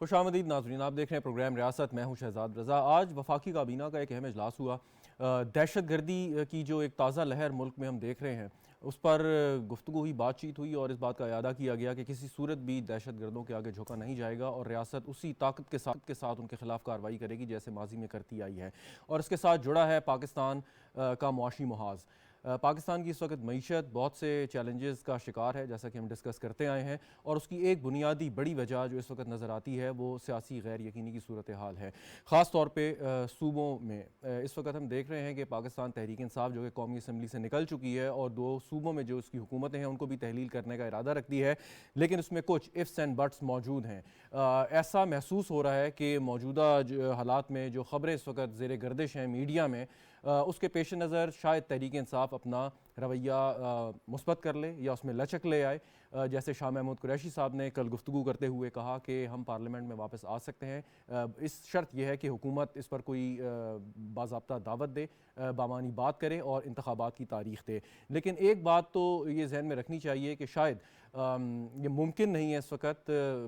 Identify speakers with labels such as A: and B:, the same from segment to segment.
A: खुशामदीद नाज़रीन, आप देख रहे हैं प्रोग्राम रियासत। मैं हूं शहजाद रज़ा। आज वफाकी काबीना का एक अहम इजलास हुआ। दहशत गर्दी की जो एक ताज़ा लहर मुल्क में हम देख रहे हैं, उस पर गुफ्तगू हुई, बातचीत हुई और इस बात का अयादा किया गया कि किसी सूरत भी दहशत गर्दों के आगे झुका नहीं जाएगा और रियासत उसी ताकत के साथ उनके खिलाफ कार्रवाई करेगी जैसे माजी में करती आई है। और इसके साथ जुड़ा है पाकिस्तान का मुआशी मुहाज़। पाकिस्तान की इस वक्त मईशत बहुत से चैलेंजेस का शिकार है, जैसा कि हम डिस्कस करते आए हैं, और उसकी एक बुनियादी बड़ी वजह जो इस वक्त नज़र आती है वो सियासी गैर यकीनी की सूरत हाल है। ख़ास तौर पे सूबों में इस वक्त हम देख रहे हैं कि पाकिस्तान तहरीक इंसाफ जो कि कौमी असम्बली से निकल चुकी है और दो सूबों में जो उसकी हुकूमतें हैं उनको भी तहलील करने का इरादा रखती है, लेकिन उसमें कुछ इफ्स एंड बट्स मौजूद हैं। ऐसा महसूस हो रहा है कि मौजूदा हालात में जो ख़बरें इस वक्त ज़ेर गर्दिश हैं मीडिया में, उसके पेश नज़र शायद तहरीक इंसाफ अपना रवैया मुस्बत कर ले या उसमें लचक ले आए। जैसे शाह महमूद कुरैशी साहब ने कल गुफ्तगू करते हुए कहा कि हम पार्लियामेंट में वापस आ सकते हैं, इस शर्त यह है कि हुकूमत इस पर कोई बाज़ाब्ता दावत दे, बामानी बात करे और इंतखाबात की तारीख दे। लेकिन एक बात तो ये जहन में रखनी चाहिए कि शायद ये मुमकिन नहीं है इस वक्त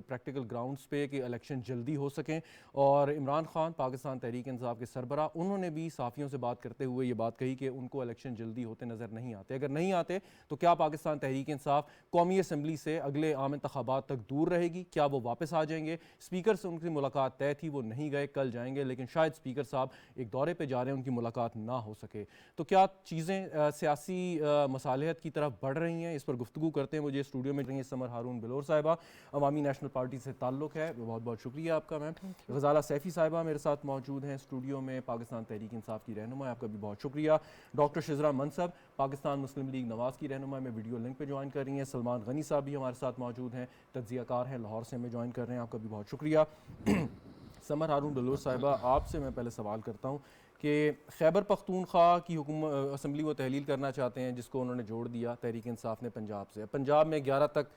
A: प्रैक्टिकल ग्राउंड्स पे कि इलेक्शन जल्दी हो सकें। और इमरान खान पाकिस्तान तहरीक इंसाफ के सरबरा, उन्होंने भी सहाफ़ियों से बात करते हुए ये बात कही कि उनको इलेक्शन जल्दी होते नज़र नहीं आते। अगर नहीं आते तो क्या पाकिस्तान तहरीक इंसाफ कौमी असम्बली से अगले आम इंतखाबात तक दूर रहेगी? क्या वो वापस आ जाएंगे? स्पीकर से उनकी मुलाकात तय थी, वो नहीं गए, कल जाएंगे, लेकिन शायद स्पीकर साहब एक दौरे पर जा रहे हैं, उनकी मुलाकात ना हो सके। तो क्या चीज़ें सियासी मसालहत की तरफ बढ़ रही हैं? इस पर गुफ्तगू करते हैं। मुझे स्टूडियो में रही समर हारून बिलोर साहिबा, अवामी नेशनल पार्टी से ताल्लुक़ है, बहुत बहुत शुक्रिया आपका मैम। गज़ाला सैफ़ी साहिबा मेरे साथ मौजूद हैं स्टूडियो में, पाकिस्तान तहरीक इंसाफ की रहनुमा, आपका भी बहुत शुक्रिया। डॉक्टर शिजरा मनसब, पाकिस्तान मुस्लिम लीग नवाज़ की रहनुमा, में वीडियो लिंक पे ज्वाइन कर रही हैं। सलमान गनी साहब भी हमारे साथ मौजूद हैं, तज्ज़ियाकार हैं, लाहौर से हमें ज्वाइन कर रहे हैं, आपका भी बहुत शुक्रिया। समर हारून बिलोर साहिबा, आपसे मैं पहले सवाल करता हूँ कि खैबर पख्तूनख्वा की हुकूमत असम्बली वो तहलील करना चाहते हैं जिसको उन्होंने जोड़ दिया तहरीक इंसाफ ने पंजाब से। पंजाब में 11 तक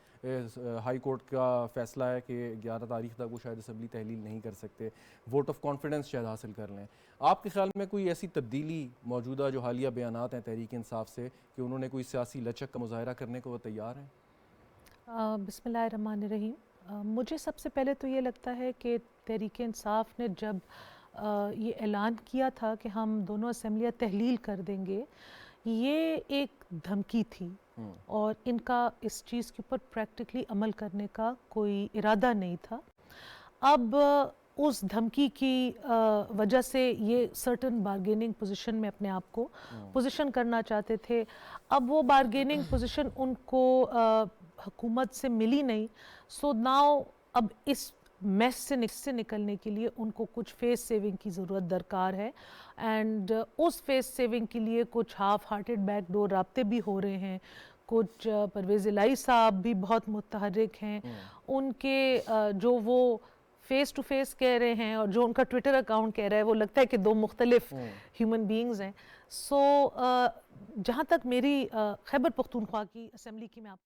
A: हाई कोर्ट का फैसला है कि 11 तारीख तक वो शायद असम्बली तहलील नहीं कर सकते, वोट ऑफ कॉन्फिडेंस शायद हासिल कर लें। आपके ख्याल में कोई ऐसी तब्दीली मौजूदा जो हालिया बयानात हैं तहरीक इंसाफ से कि उन्होंने कोई सियासी लचक का मुजाहरा करने को वो तैयार हैं?
B: बिस्मिल्लाहिर्रहमानिर्रहीम। मुझे सबसे पहले तो ये लगता है कि तहरीक इंसाफ ने जब ये ऐलान किया था कि हम दोनों असम्बलियाँ तहलील कर देंगे, ये एक धमकी थी और इनका इस चीज़ के ऊपर प्रैक्टिकली अमल करने का कोई इरादा नहीं था। अब उस धमकी की वजह से ये सर्टन बार्गेनिंग पोजीशन में अपने आप को पोजीशन करना चाहते थे। अब वो बार्गेनिंग पोजीशन उनको हुकूमत से मिली नहीं, सो नाउ अब इस मेस से निकलने के लिए उनको कुछ फेस सेविंग की ज़रूरत दरकार है। एंड उस फेस सेविंग के लिए कुछ हाफ हार्टेड बैक डोर राब्ते भी हो रहे हैं। कुछ परवेज़ इलाही साहब भी बहुत मुतहर्रिक हैं, उनके जो वो फेस टू फेस कह रहे हैं और जो उनका ट्विटर अकाउंट कह रहा है, वो लगता है कि दो मुख्तलिफ ह्यूमन बींग्स हैं। सो जहाँ तक मेरी खैबर पख्तूनख्वा की असम्बली की मैं आपको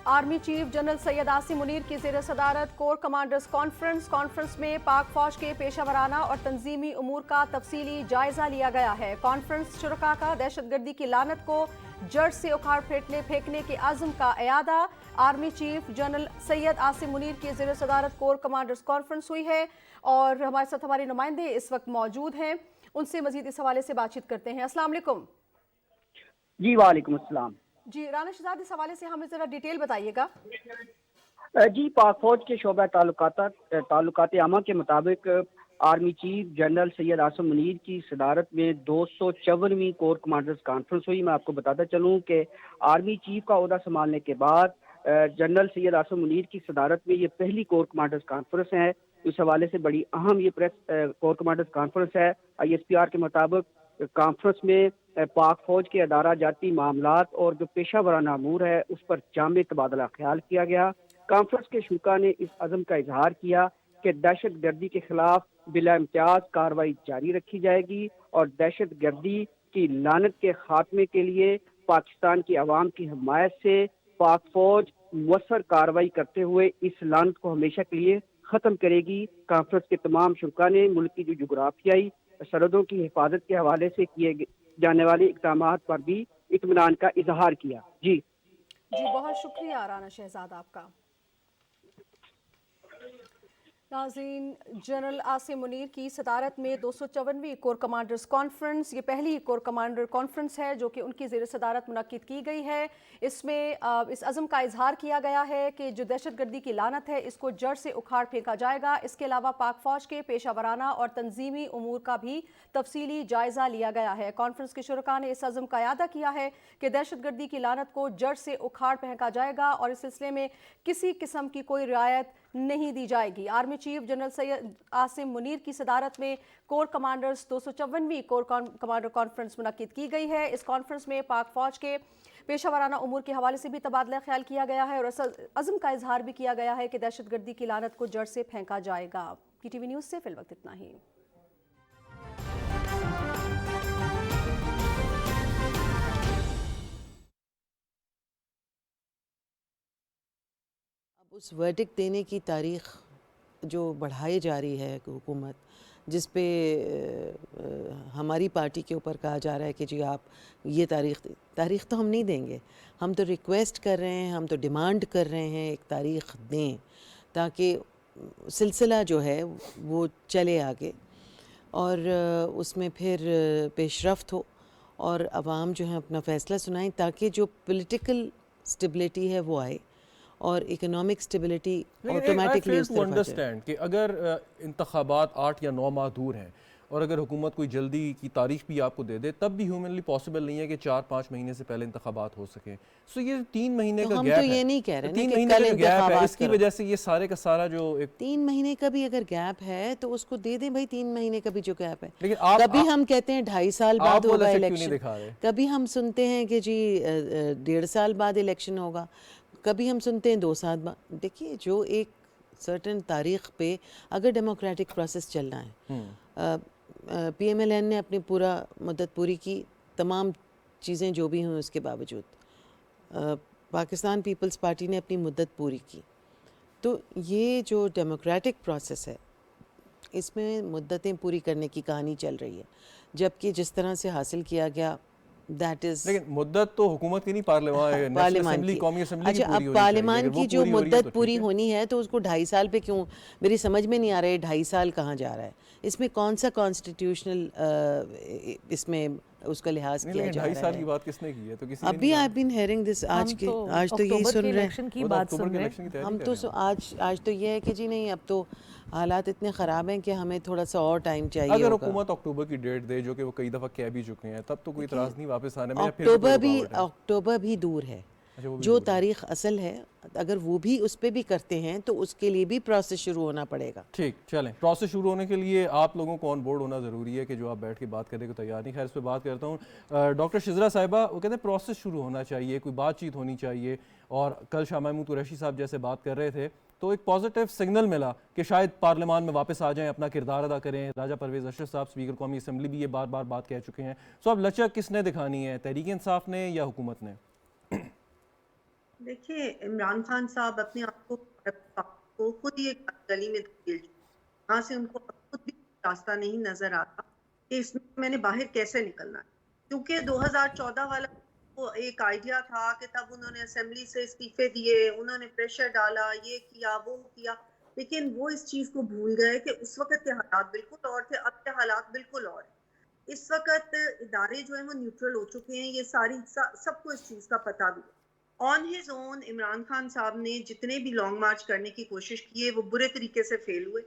C: army chief general Syed Asim Munir की ज़ेर सदारत कोर कमांडर्स कॉन्फ्रेंस में पाक फौज के पेशा वराना और तंजीमी उमूर का तफसीली जायजा लिया गया है। कॉन्फ्रेंस शुरका का दहशतगर्दी की लानत को जड़ से उखाड़ फेंकने के आज़म का अयादा। Army chief general Syed Asim Munir की ज़ेर सदारत कोर कमांडर्स कॉन्फ्रेंस हुई है और हमारे साथ हमारे नुमाइंदे इस वक्त मौजूद हैं, उनसे मजीद इस हवाले से बातचीत करते हैं। अस्सलाम वालेकुम।
D: जी वालेकुम अस्सलाम।
C: जी राना शहजाद, इस हवाले से हमें जरा डिटेल बताइएगा।
D: जी, पाक फौज के शोबा ताल्लुकात आमा के मुताबिक army chief general Syed Asim Munir की सदारत में 254वीं कोर कमांडर्स कॉन्फ्रेंस हुई। मैं आपको बताता चलूँ कि आर्मी चीफ का ओहदा संभालने के बाद जनरल सैयद आसिम मुनीर की सदारत में ये पहली कोर कमांडर्स कॉन्फ्रेंस है। इस हवाले से बड़ी अहम ये प्रेस कोर कमांडर्स कॉन्फ्रेंस है। ISPR के मुताबिक कॉन्फ्रेंस में पाक फौज के अदारा जाती मामलात और जो पेशा वराना अमूर है उस पर जामे तबादला ख्याल किया गया। कॉन्फ्रेंस के शुरा ने इस अज़म का इजहार किया कि दहशत गर्दी के खिलाफ बिला इम्तियाज कार्रवाई जारी रखी जाएगी और दहशत गर्दी की लानत के खात्मे के लिए पाकिस्तान की आवाम की हमायत से पाक फौज मुअस्सर कार्रवाई करते हुए इस लानत को हमेशा के लिए ख़त्म करेगी। कॉन्फ्रेंस के तमाम शुरा ने मुल्क की जो जुग्राफियाई सरहदों की हिफाजत के हवाले से किए जाने वाले इक़दाम पर भी इत्मीनान का इजहार किया। जी
C: बहुत शुक्रिया राना शहजाद आपका। नाज़रीन, जनरल आसिम मुनीर की सदारत में 254वीं कोर कमांडर्स कॉन्फ्रेंस, ये पहली कोर कमांडर कॉन्फ्रेंस है जो कि उनकी ज़ेर सदारत मुनक्किद की गई है। इसमें इस अज़म का इजहार किया गया है कि जो दहशतगर्दी की लानत है इसको जड़ से उखाड़ फेंका जाएगा। इसके अलावा पाक फ़ौज के पेशा वराना और तंजीमी उमूर का भी तफसीली जायज़ा लिया गया है। कॉन्फ्रेंस के शुरका ने इस अज़म का यादा किया है कि दहशतगर्दी की लानत को जड़ से उखाड़ फेंका जाएगा और इस सिलसिले में किसी किस्म की कोई रियायत नहीं दी जाएगी। Army chief general Syed Asim Munir की सदारत में कोर कमांडर्स 254वीं कोर कमांडर कॉन्फ्रेंस मुनक्किद की गई है। इस कॉन्फ्रेंस में पाक फौज के पेशा वराना उमूर के हवाले से भी तबादला ख्याल किया गया है और अज़म का इजहार भी किया गया है कि दहशतगर्दी की लानत को जड़ से फेंका जाएगा। PTV न्यूज़ से फिल वक्त इतना ही।
E: उस वर्डिक्ट देने की तारीख़ जो बढ़ाई जा रही है हुकूमत, जिस पे हमारी पार्टी के ऊपर कहा जा रहा है कि जी आप ये तारीख़ तो हम नहीं देंगे, हम तो रिक्वेस्ट कर रहे हैं, हम तो डिमांड कर रहे हैं एक तारीख़ दें ताकि सिलसिला जो है वो चले आगे और उसमें फिर पेशरफ्त हो और अवाम जो है अपना फ़ैसला सुनाएं ताकि जो पॉलिटिकल स्टेबिलिटी है वो आए और इकोनॉमिक स्टेबिलिटी ऑटोमेटिकली उस तरफ
A: अंडरस्टैंड कि अगर इंतखाबात 8 या 9 माह दूर हैं और अगर हुकूमत कोई जल्दी की तारीख भी आपको दे दे तब भी ह्यूमनली पॉसिबल नहीं है कि 4-5 महीने से पहले इंतखाबात हो सके। सो ये 3 महीने का
E: हम
A: गैप
E: तो
A: है।
E: ये नहीं कह रहे
A: 3
E: कि
A: महीने
E: कल
A: का गैप है,
E: इंतखाबात
A: इसकी
E: करो।
A: वजह से ये सारे का सारा जो एक
E: 3 महीने का भी अगर गैप है तो उसको दे दें भाई, 3 महीने का भी जो गैप है।
A: लेकिन
E: कभी हम कहते हैं 2.5 साल बाद होगा इलेक्शन,
A: दिखा रहे।
E: कभी हम सुनते हैं कि जी 1.5 साल बाद इलेक्शन होगा, कभी हम सुनते हैं 2 साल बाद। देखिए जो एक सर्टन तारीख पे अगर डेमोक्रेटिक प्रोसेस चलना है, PMLN ने अपनी पूरा मुद्दत पूरी की, तमाम चीज़ें जो भी हुई उसके बावजूद पाकिस्तान पीपल्स पार्टी ने अपनी मुद्दत पूरी की, तो ये जो डेमोक्रेटिक प्रोसेस है इसमें मुद्दतें पूरी करने की कहानी चल रही है, जबकि जिस तरह से हासिल किया गया दैट इज,
A: लेकिन मुद्दत तो हुकूमत की नहीं, पार्लियामान की, कौमी असेंबली
E: अच्छा
A: की पूरी
E: अब
A: होनी
E: पार्लियामान
A: चाहिए।
E: की जो मुद्दत पूरी होनी है तो उसको 2.5 साल पे क्यों, मेरी समझ में नहीं आ रहा है 2.5 साल कहाँ जा रहा है, इसमें कौन सा कॉन्स्टिट्यूशनल इसमें उसका लिहाज किया जा रहा है।
A: 2.5 साल की बात किसने की है? तो किसी
E: अभी आई बीन हेयरिंग दिस, आज तो यही सुन रहे हैं
B: की बात सुन रहे हैं
E: हम तो आज तो ये है कि जी नहीं अब तो हालात इतने ख़राब हैं कि हमें थोड़ा सा और टाइम चाहिए।
A: अगर हुकूमत अक्टूबर की डेट दे, जो कि वो कई दफ़ा कह भी चुके हैं, तब तो कोई इतराज़ नहीं वापस आने में।
E: अक्टूबर भी दूर है, जो तारीख असल है अगर वो भी उस पर भी करते हैं तो उसके लिए भी प्रोसेस शुरू होना पड़ेगा।
A: ठीक, चलें, प्रोसेस शुरू होने के लिए आप लोगों को ऑन बोर्ड होना ज़रूरी है कि जो आप बैठ के बात करने को तैयार नहीं। खैर इस पर बात करता हूँ। डॉक्टर शिजरा साहिबा, वो कहते हैं प्रोसेस शुरू होना चाहिए, कोई बातचीत होनी चाहिए, और कल शाह महमूद कुरैशी साहब जैसे बात कर रहे थे तो एक पॉजिटिव सिग्नल मिला कि शायद पार्लियामान में वापस आ जाएं, अपना किरदार अदा करें। राजा परवेज़ अशरफ साहब स्पीकर कौमी असम्बली भी ये बार बार बात कह चुके हैं। सो अब लचक किसने दिखानी है, तहरीक इंसाफ ने या हुकूमत ने?
F: देखिए, इमरान खान साहब अपने आप को खुद ही एक गली में धकेल चुके, यहाँ से उनको खुद भी रास्ता नहीं नजर आता कि इसमें मैंने बाहर कैसे निकलना है, क्योंकि 2014 वाला वो एक आइडिया था कि तब उन्होंने असेंबली से इस्तीफे दिए, उन्होंने प्रेशर डाला, ये किया वो किया, लेकिन वो इस चीज को भूल गए कि उस वक्त के हालात बिल्कुल और थे, अब के हालात बिल्कुल और है। इस वक्त इदारे जो है वो न्यूट्रल हो चुके हैं, ये सबको इस चीज का पता भी है। On his own Imran Khan साहब ने जितने भी लॉन्ग मार्च करने की कोशिश की है वो बुरे तरीके से फेल हुए।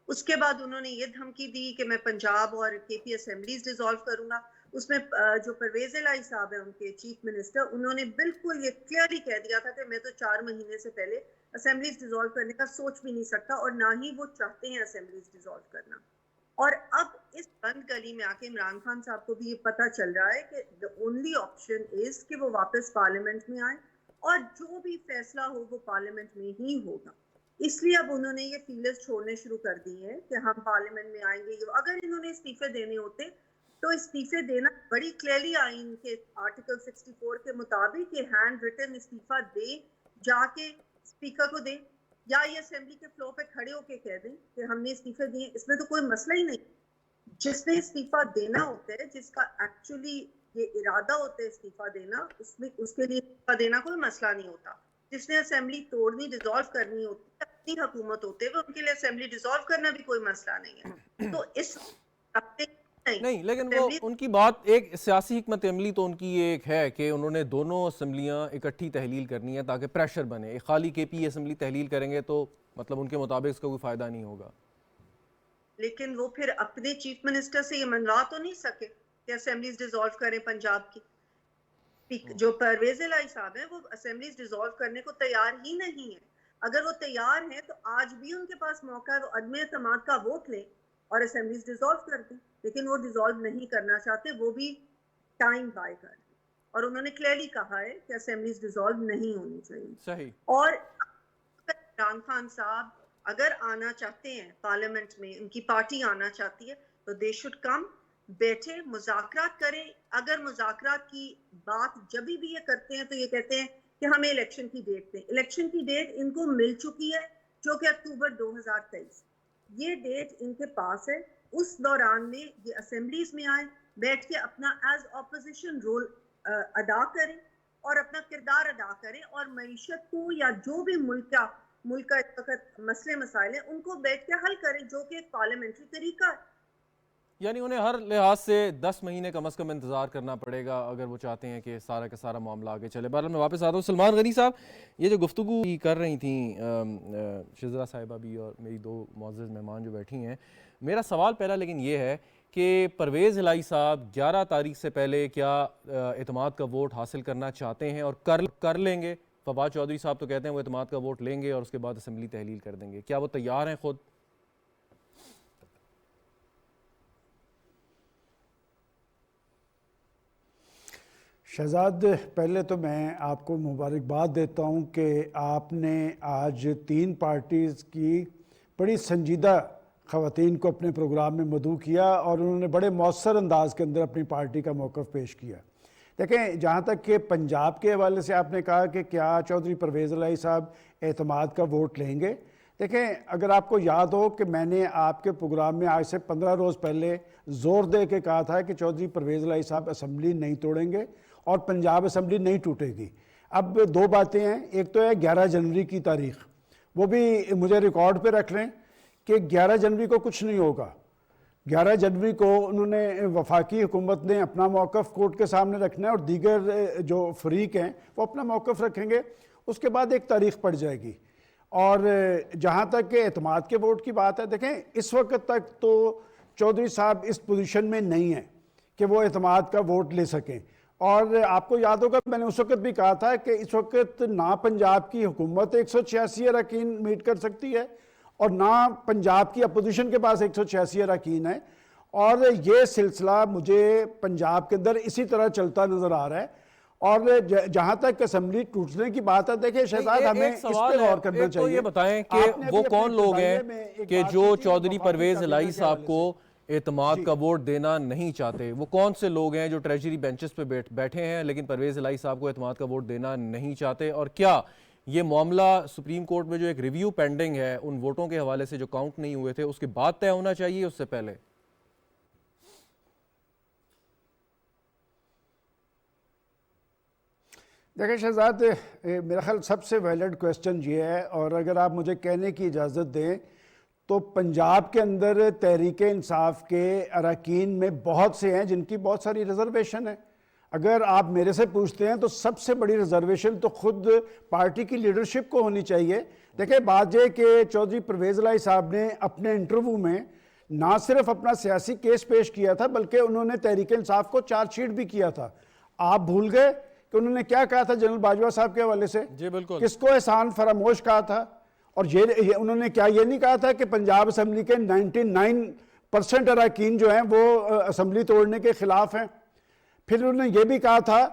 F: उसके बाद उन्होंने ये धमकी दी कि मैं पंजाब और KP असेंबलीज डिसॉल्व करूंगा। उसमें जो परवेज इलाही साहब है उनके चीफ मिनिस्टर, उन्होंने बिल्कुल ये क्लियरली कह दिया था कि मैं तो 4 महीने से पहले असेंबलीज डिसॉल्व करने का सोच भी नहीं सकता और ना ही वो चाहते हैं असेंबलीज डिसॉल्व करना। और अब इस बंद गली में आके इमरान खान साहब को भी ये पता चल रहा है कि द ओनली ऑप्शन इज कि वो वापस पार्लियामेंट में आए और जो भी फैसला हो वो पार्लियामेंट में ही होगा। इसलिए अब उन्होंने ये फीलर्स छोड़ने शुरू कर दिए हैं कि हम पार्लियामेंट में आएंगे। अगर इन्होंने इस्तीफे देने होते तो इस्तीफे देना बड़ी क्लियरली आइन के आर्टिकल 64 के मुताबिक कि हैंड रिटन इस्तीफा दे, जाके स्पीकर को दे या ये असेंबली के फ्लोर पे खड़े होके कह दें कि हमने इस्तीफे दिए। इसमें तो कोई मसला ही नहीं। जिसने इस्तीफा देना होता है, जिसका एक्चुअली ये इरादा होता है इस्तीफा देना, उसमें उसके लिए इस्तीफा देना कोई मसला नहीं होता। जिसने असेंबली तोड़नी, डिसॉल्व करनी होती है, अपनी हुकूमत होते हुए उनके लिए असेंबली डिसॉल्व करना भी कोई मसला नहीं है। तो इस
A: नहीं, लेकिन वो उनकी बात एक सियासी हिकमत अमली तो उनकी ये एक है कि उन्होंने दोनों असम्बलियाँ इकट्ठी तहलील करनी है ताकि प्रेशर बने। एक खाली KP असम्बली तहलील करेंगे तो मतलब उनके मुताबिक इसका कोई फ़ायदा नहीं होगा।
F: लेकिन वो फिर अपने चीफ मिनिस्टर से ये मनवा तो नहीं सके कि असेंबलीज डिसॉल्व करें पंजाब की। जो परवेज इलाही साहब हैं वो असेंबलीज डिसॉल्व करने को तैयार ही नहीं है। अगर वो तैयार हैं तो आज भी उनके पास मौका है, वो अदम एतमाद का वोट लें और असेंबलीज डिसॉल्व कर दें। लेकिन वो डिसॉल्व नहीं करना चाहते, वो भी टाइम बाय कर दें। और उन्होंने क्लियरली कहा है कि असेंबलीज डिसॉल्व नहीं होनी चाहिए।
A: सही।
F: और इमरान खान साहब अगर आना चाहते हैं पार्लियामेंट में, उनकी पार्टी आना चाहती है, तो दे शुड कम, बैठे, मुज़ाकरात करें। अगर मुज़ाकरात की बात जब भी ये करते हैं तो ये कहते हैं कि हमें इलेक्शन की डेट दें। इलेक्शन की डेट इनको मिल चुकी है जो कि अक्टूबर 2023, ये डेट इनके पास है। उस दौरान में ये असेंबलीज में आए, बैठ के अपना एज ऑपोजिशन रोल अदा करें और अपना किरदार अदा करें और मईशत को या जो भी मुल्क का इस वक्त मसले मसाइल हैं उनको बैठ के हल करें, जो कि एक पार्लियामेंट्री तरीका है।
A: यानी उन्हें हर लिहाज से 10 महीने कम से कम इंतज़ार करना पड़ेगा अगर वो चाहते हैं कि सारा का सारा मामला आगे चले। बहरहाल मैं वापस आता हूँ। सलमान गनी साहब, ये जो गुफ्तगू कर रही थी शिजरा साहिबा भी और मेरी दो मुअज़्ज़ज़ मेहमान जो बैठी हैं, मेरा सवाल पहला लेकिन ये है कि परवेज़ इलाही साहब 11 तारीख से पहले क्या एतमाद का वोट हासिल करना चाहते हैं और कर लेंगे? फवाद चौधरी साहब तो कहते हैं वो एतमाद का वोट लेंगे और उसके बाद असम्बली तहलील कर देंगे। क्या वो तैयार हैं खुद?
G: शहजाद, पहले तो मैं आपको मुबारकबाद देता हूं कि आपने आज 3 पार्टीज़ की बड़ी संजीदा ख़वातीन को अपने प्रोग्राम में मदऊ किया और उन्होंने बड़े मौसर अंदाज के अंदर अपनी पार्टी का मौक़िफ़ पेश किया। देखें, जहाँ तक कि पंजाब के हवाले से आपने कहा कि क्या चौधरी परवेज़ इलाही साहब एतमाद का वोट लेंगे, देखें अगर आपको याद हो कि मैंने आपके प्रोग्राम में आज से 15 रोज़ पहले ज़ोर दे के कहा था कि चौधरी परवेज़ इलाही साहब असम्बली नहीं तोड़ेंगे और पंजाब असम्बली नहीं टूटेगी। अब 2 बातें हैं, एक तो है 11 जनवरी की तारीख़, वो भी मुझे रिकॉर्ड पे रख लें कि 11 जनवरी को कुछ नहीं होगा। 11 जनवरी को उन्होंने वफाकी हुकूमत ने अपना मौक़िफ़ कोर्ट के सामने रखना है और दीगर जो फरीक हैं वो अपना मौक़िफ़ रखेंगे। उसके बाद एक तारीख़ पड़ जाएगी। और जहाँ तक कि एतमाद के वोट की बात है, देखें इस वक्त तक तो चौधरी साहब इस पोजीशन में नहीं है कि वो एतमाद का वोट ले सकें। और आपको याद होगा मैंने उस वक्त भी कहा था कि इस वक्त ना पंजाब की हुकूमत 186 अरकान मीट कर सकती है और ना पंजाब की अपोजिशन के पास 186 अरकान है। और ये सिलसिला मुझे पंजाब के अंदर इसी तरह चलता नज़र आ रहा है। और जहां तक असम्बली टूटने की बात है, देखिए शहजाद, हमें इस पर गौर करना चाहिए।
A: तो ये बताएं कि वो कौन लोग हैं कि जो चौधरी परवेज़ इलाही साहब को एतमाद का वोट देना नहीं चाहते? वो कौन से लोग हैं जो ट्रेजरी बेंचेस पे बैठे हैं लेकिन परवेज़ इलाही साहब को एतमाद का वोट देना नहीं चाहते? और क्या ये मामला सुप्रीम कोर्ट में जो एक रिव्यू पेंडिंग है उन वोटों के हवाले से जो काउंट नहीं हुए थे उसके बाद तय होना चाहिए, उससे पहले?
G: देखिए शहजाद, मेरा ख्याल सबसे वैलिड क्वेश्चन ये है, और अगर आप मुझे कहने की इजाज़त दें तो पंजाब के अंदर तहरीक इंसाफ के अरकान में बहुत से हैं जिनकी बहुत सारी रिजर्वेशन है। अगर आप मेरे से पूछते हैं तो सबसे बड़ी रिजर्वेशन तो खुद पार्टी की लीडरशिप को होनी चाहिए। देखिए बात यह कि चौधरी परवेज़ इलाही साहब ने अपने इंटरव्यू में ना सिर्फ अपना सियासी केस पेश किया था बल्कि उन्होंने तहरीक इंसाफ को चार्जशीट भी किया था। आप भूल गए कि उन्होंने क्या कहा था जनरल बाजवा साहब के हवाले से?
A: जी बिल्कुल।
G: किसको एहसान फरामोश कहा था? और ये उन्होंने क्या ये नहीं कहा था कि पंजाब असम्बली के 99% अरकान जो हैं वो असम्बली तोड़ने के खिलाफ हैं? फिर उन्होंने ये भी कहा था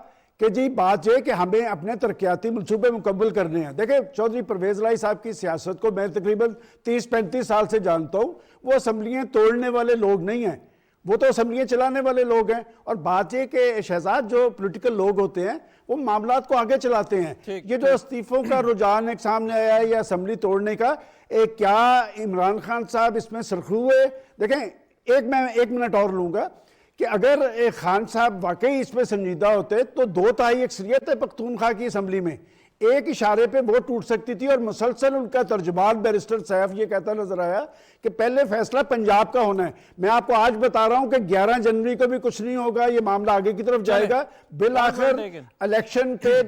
G: कि जी बात यह कि हमें अपने तरक्याती मनसूबे मुकम्मल करने हैं। देखिए चौधरी परवेज़ इलाही साहब की सियासत को मैं तकरीबन 30-35 साल से जानता हूँ। वो असम्बलियाँ तोड़ने वाले लोग नहीं हैं, वो तो असम्बलियाँ चलाने वाले लोग हैं। और बात यह कि शहजाद, जो पॉलिटिकल लोग होते हैं वो मामलात को आगे चलाते हैं। ये जो इस्तीफों का रुझान एक सामने आया है या असम्बली तोड़ने का, क्या इमरान खान साहब इसमें सरखू हुए? देखें मैं 1 मिनट और लूंगा कि अगर खान साहब वाकई इस पे संजीदा होते तो 2/3 अक्सरियत है पख्तूनख्वा की असम्बली में, एक इशारे पे वो टूट सकती थी। और मुसलसल उनका तर्जुमान बैरिस्टर सैफ ये कहता नजर आया कि पहले फैसला पंजाब का होना है। मैं आपको आज बता रहा हूं कि 11 जनवरी को भी कुछ नहीं होगा, ये मामला आगे की तरफ जाएगा। बिल आखिर इलेक्शन पे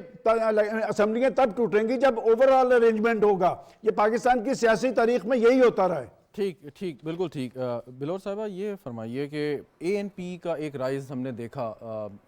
G: असम्बलियां तब टूटेंगी जब ओवरऑल अरेंजमेंट होगा। ये पाकिस्तान की सियासी तारीख में यही होता रहा है।
A: ठीक, बिल्कुल ठीक। बिलोर साहिबा, ये फरमाइए कि ANP का एक राइज हमने देखा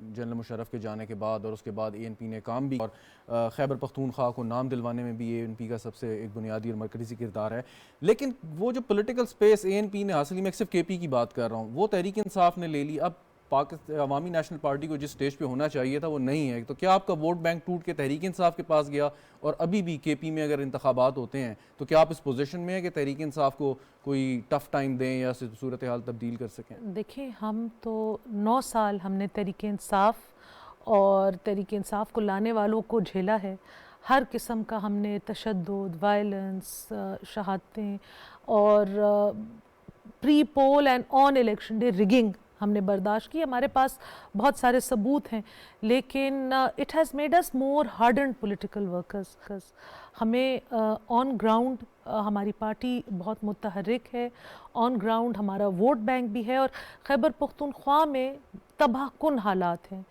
A: जनरल मुशर्रफ के जाने के बाद, और उसके बाद ANP ने काम भी, और खैबर पख्तूनख्वा को नाम दिलवाने में भी ANP का सबसे एक बुनियादी और मरकज़ी किरदार है। लेकिन वो जो पॉलिटिकल स्पेस ANP ने हासिल, मैं सिर्फ KP की बात कर रहा हूँ, वो तहरीक इंसाफ ने ले ली। अब पाकिस्तान अवामी नेशनल पार्टी को जिस स्टेज पे होना चाहिए था वो नहीं है। तो क्या आपका वोट बैंक टूट के तहरीक इंसाफ के पास गया, और अभी भी KP में अगर इंतखाबात होते हैं तो क्या आप इस पोजीशन में है कि तहरीक इंसाफ को कोई टफ टाइम दें या सूरत हाल तब्दील कर सकें?
B: देखिए, हम तो 9 साल हमने तहरीक इंसाफ और तहरीक इंसाफ को लाने वालों को झेला है। हर किस्म का हमने तशद्दुद, वायलेंस, शहादतें और pre poll and on election day rigging हमने बर्दाश्त की। हमारे पास बहुत सारे सबूत हैं, लेकिन it has made us more hardened political workers. हमें ऑन ग्राउंड हमारी पार्टी बहुत मुतहर्रिक है, ऑन ग्राउंड हमारा वोट बैंक भी है, और खैबर पख्तूनख्वा में तबाहकुन हालात हैं।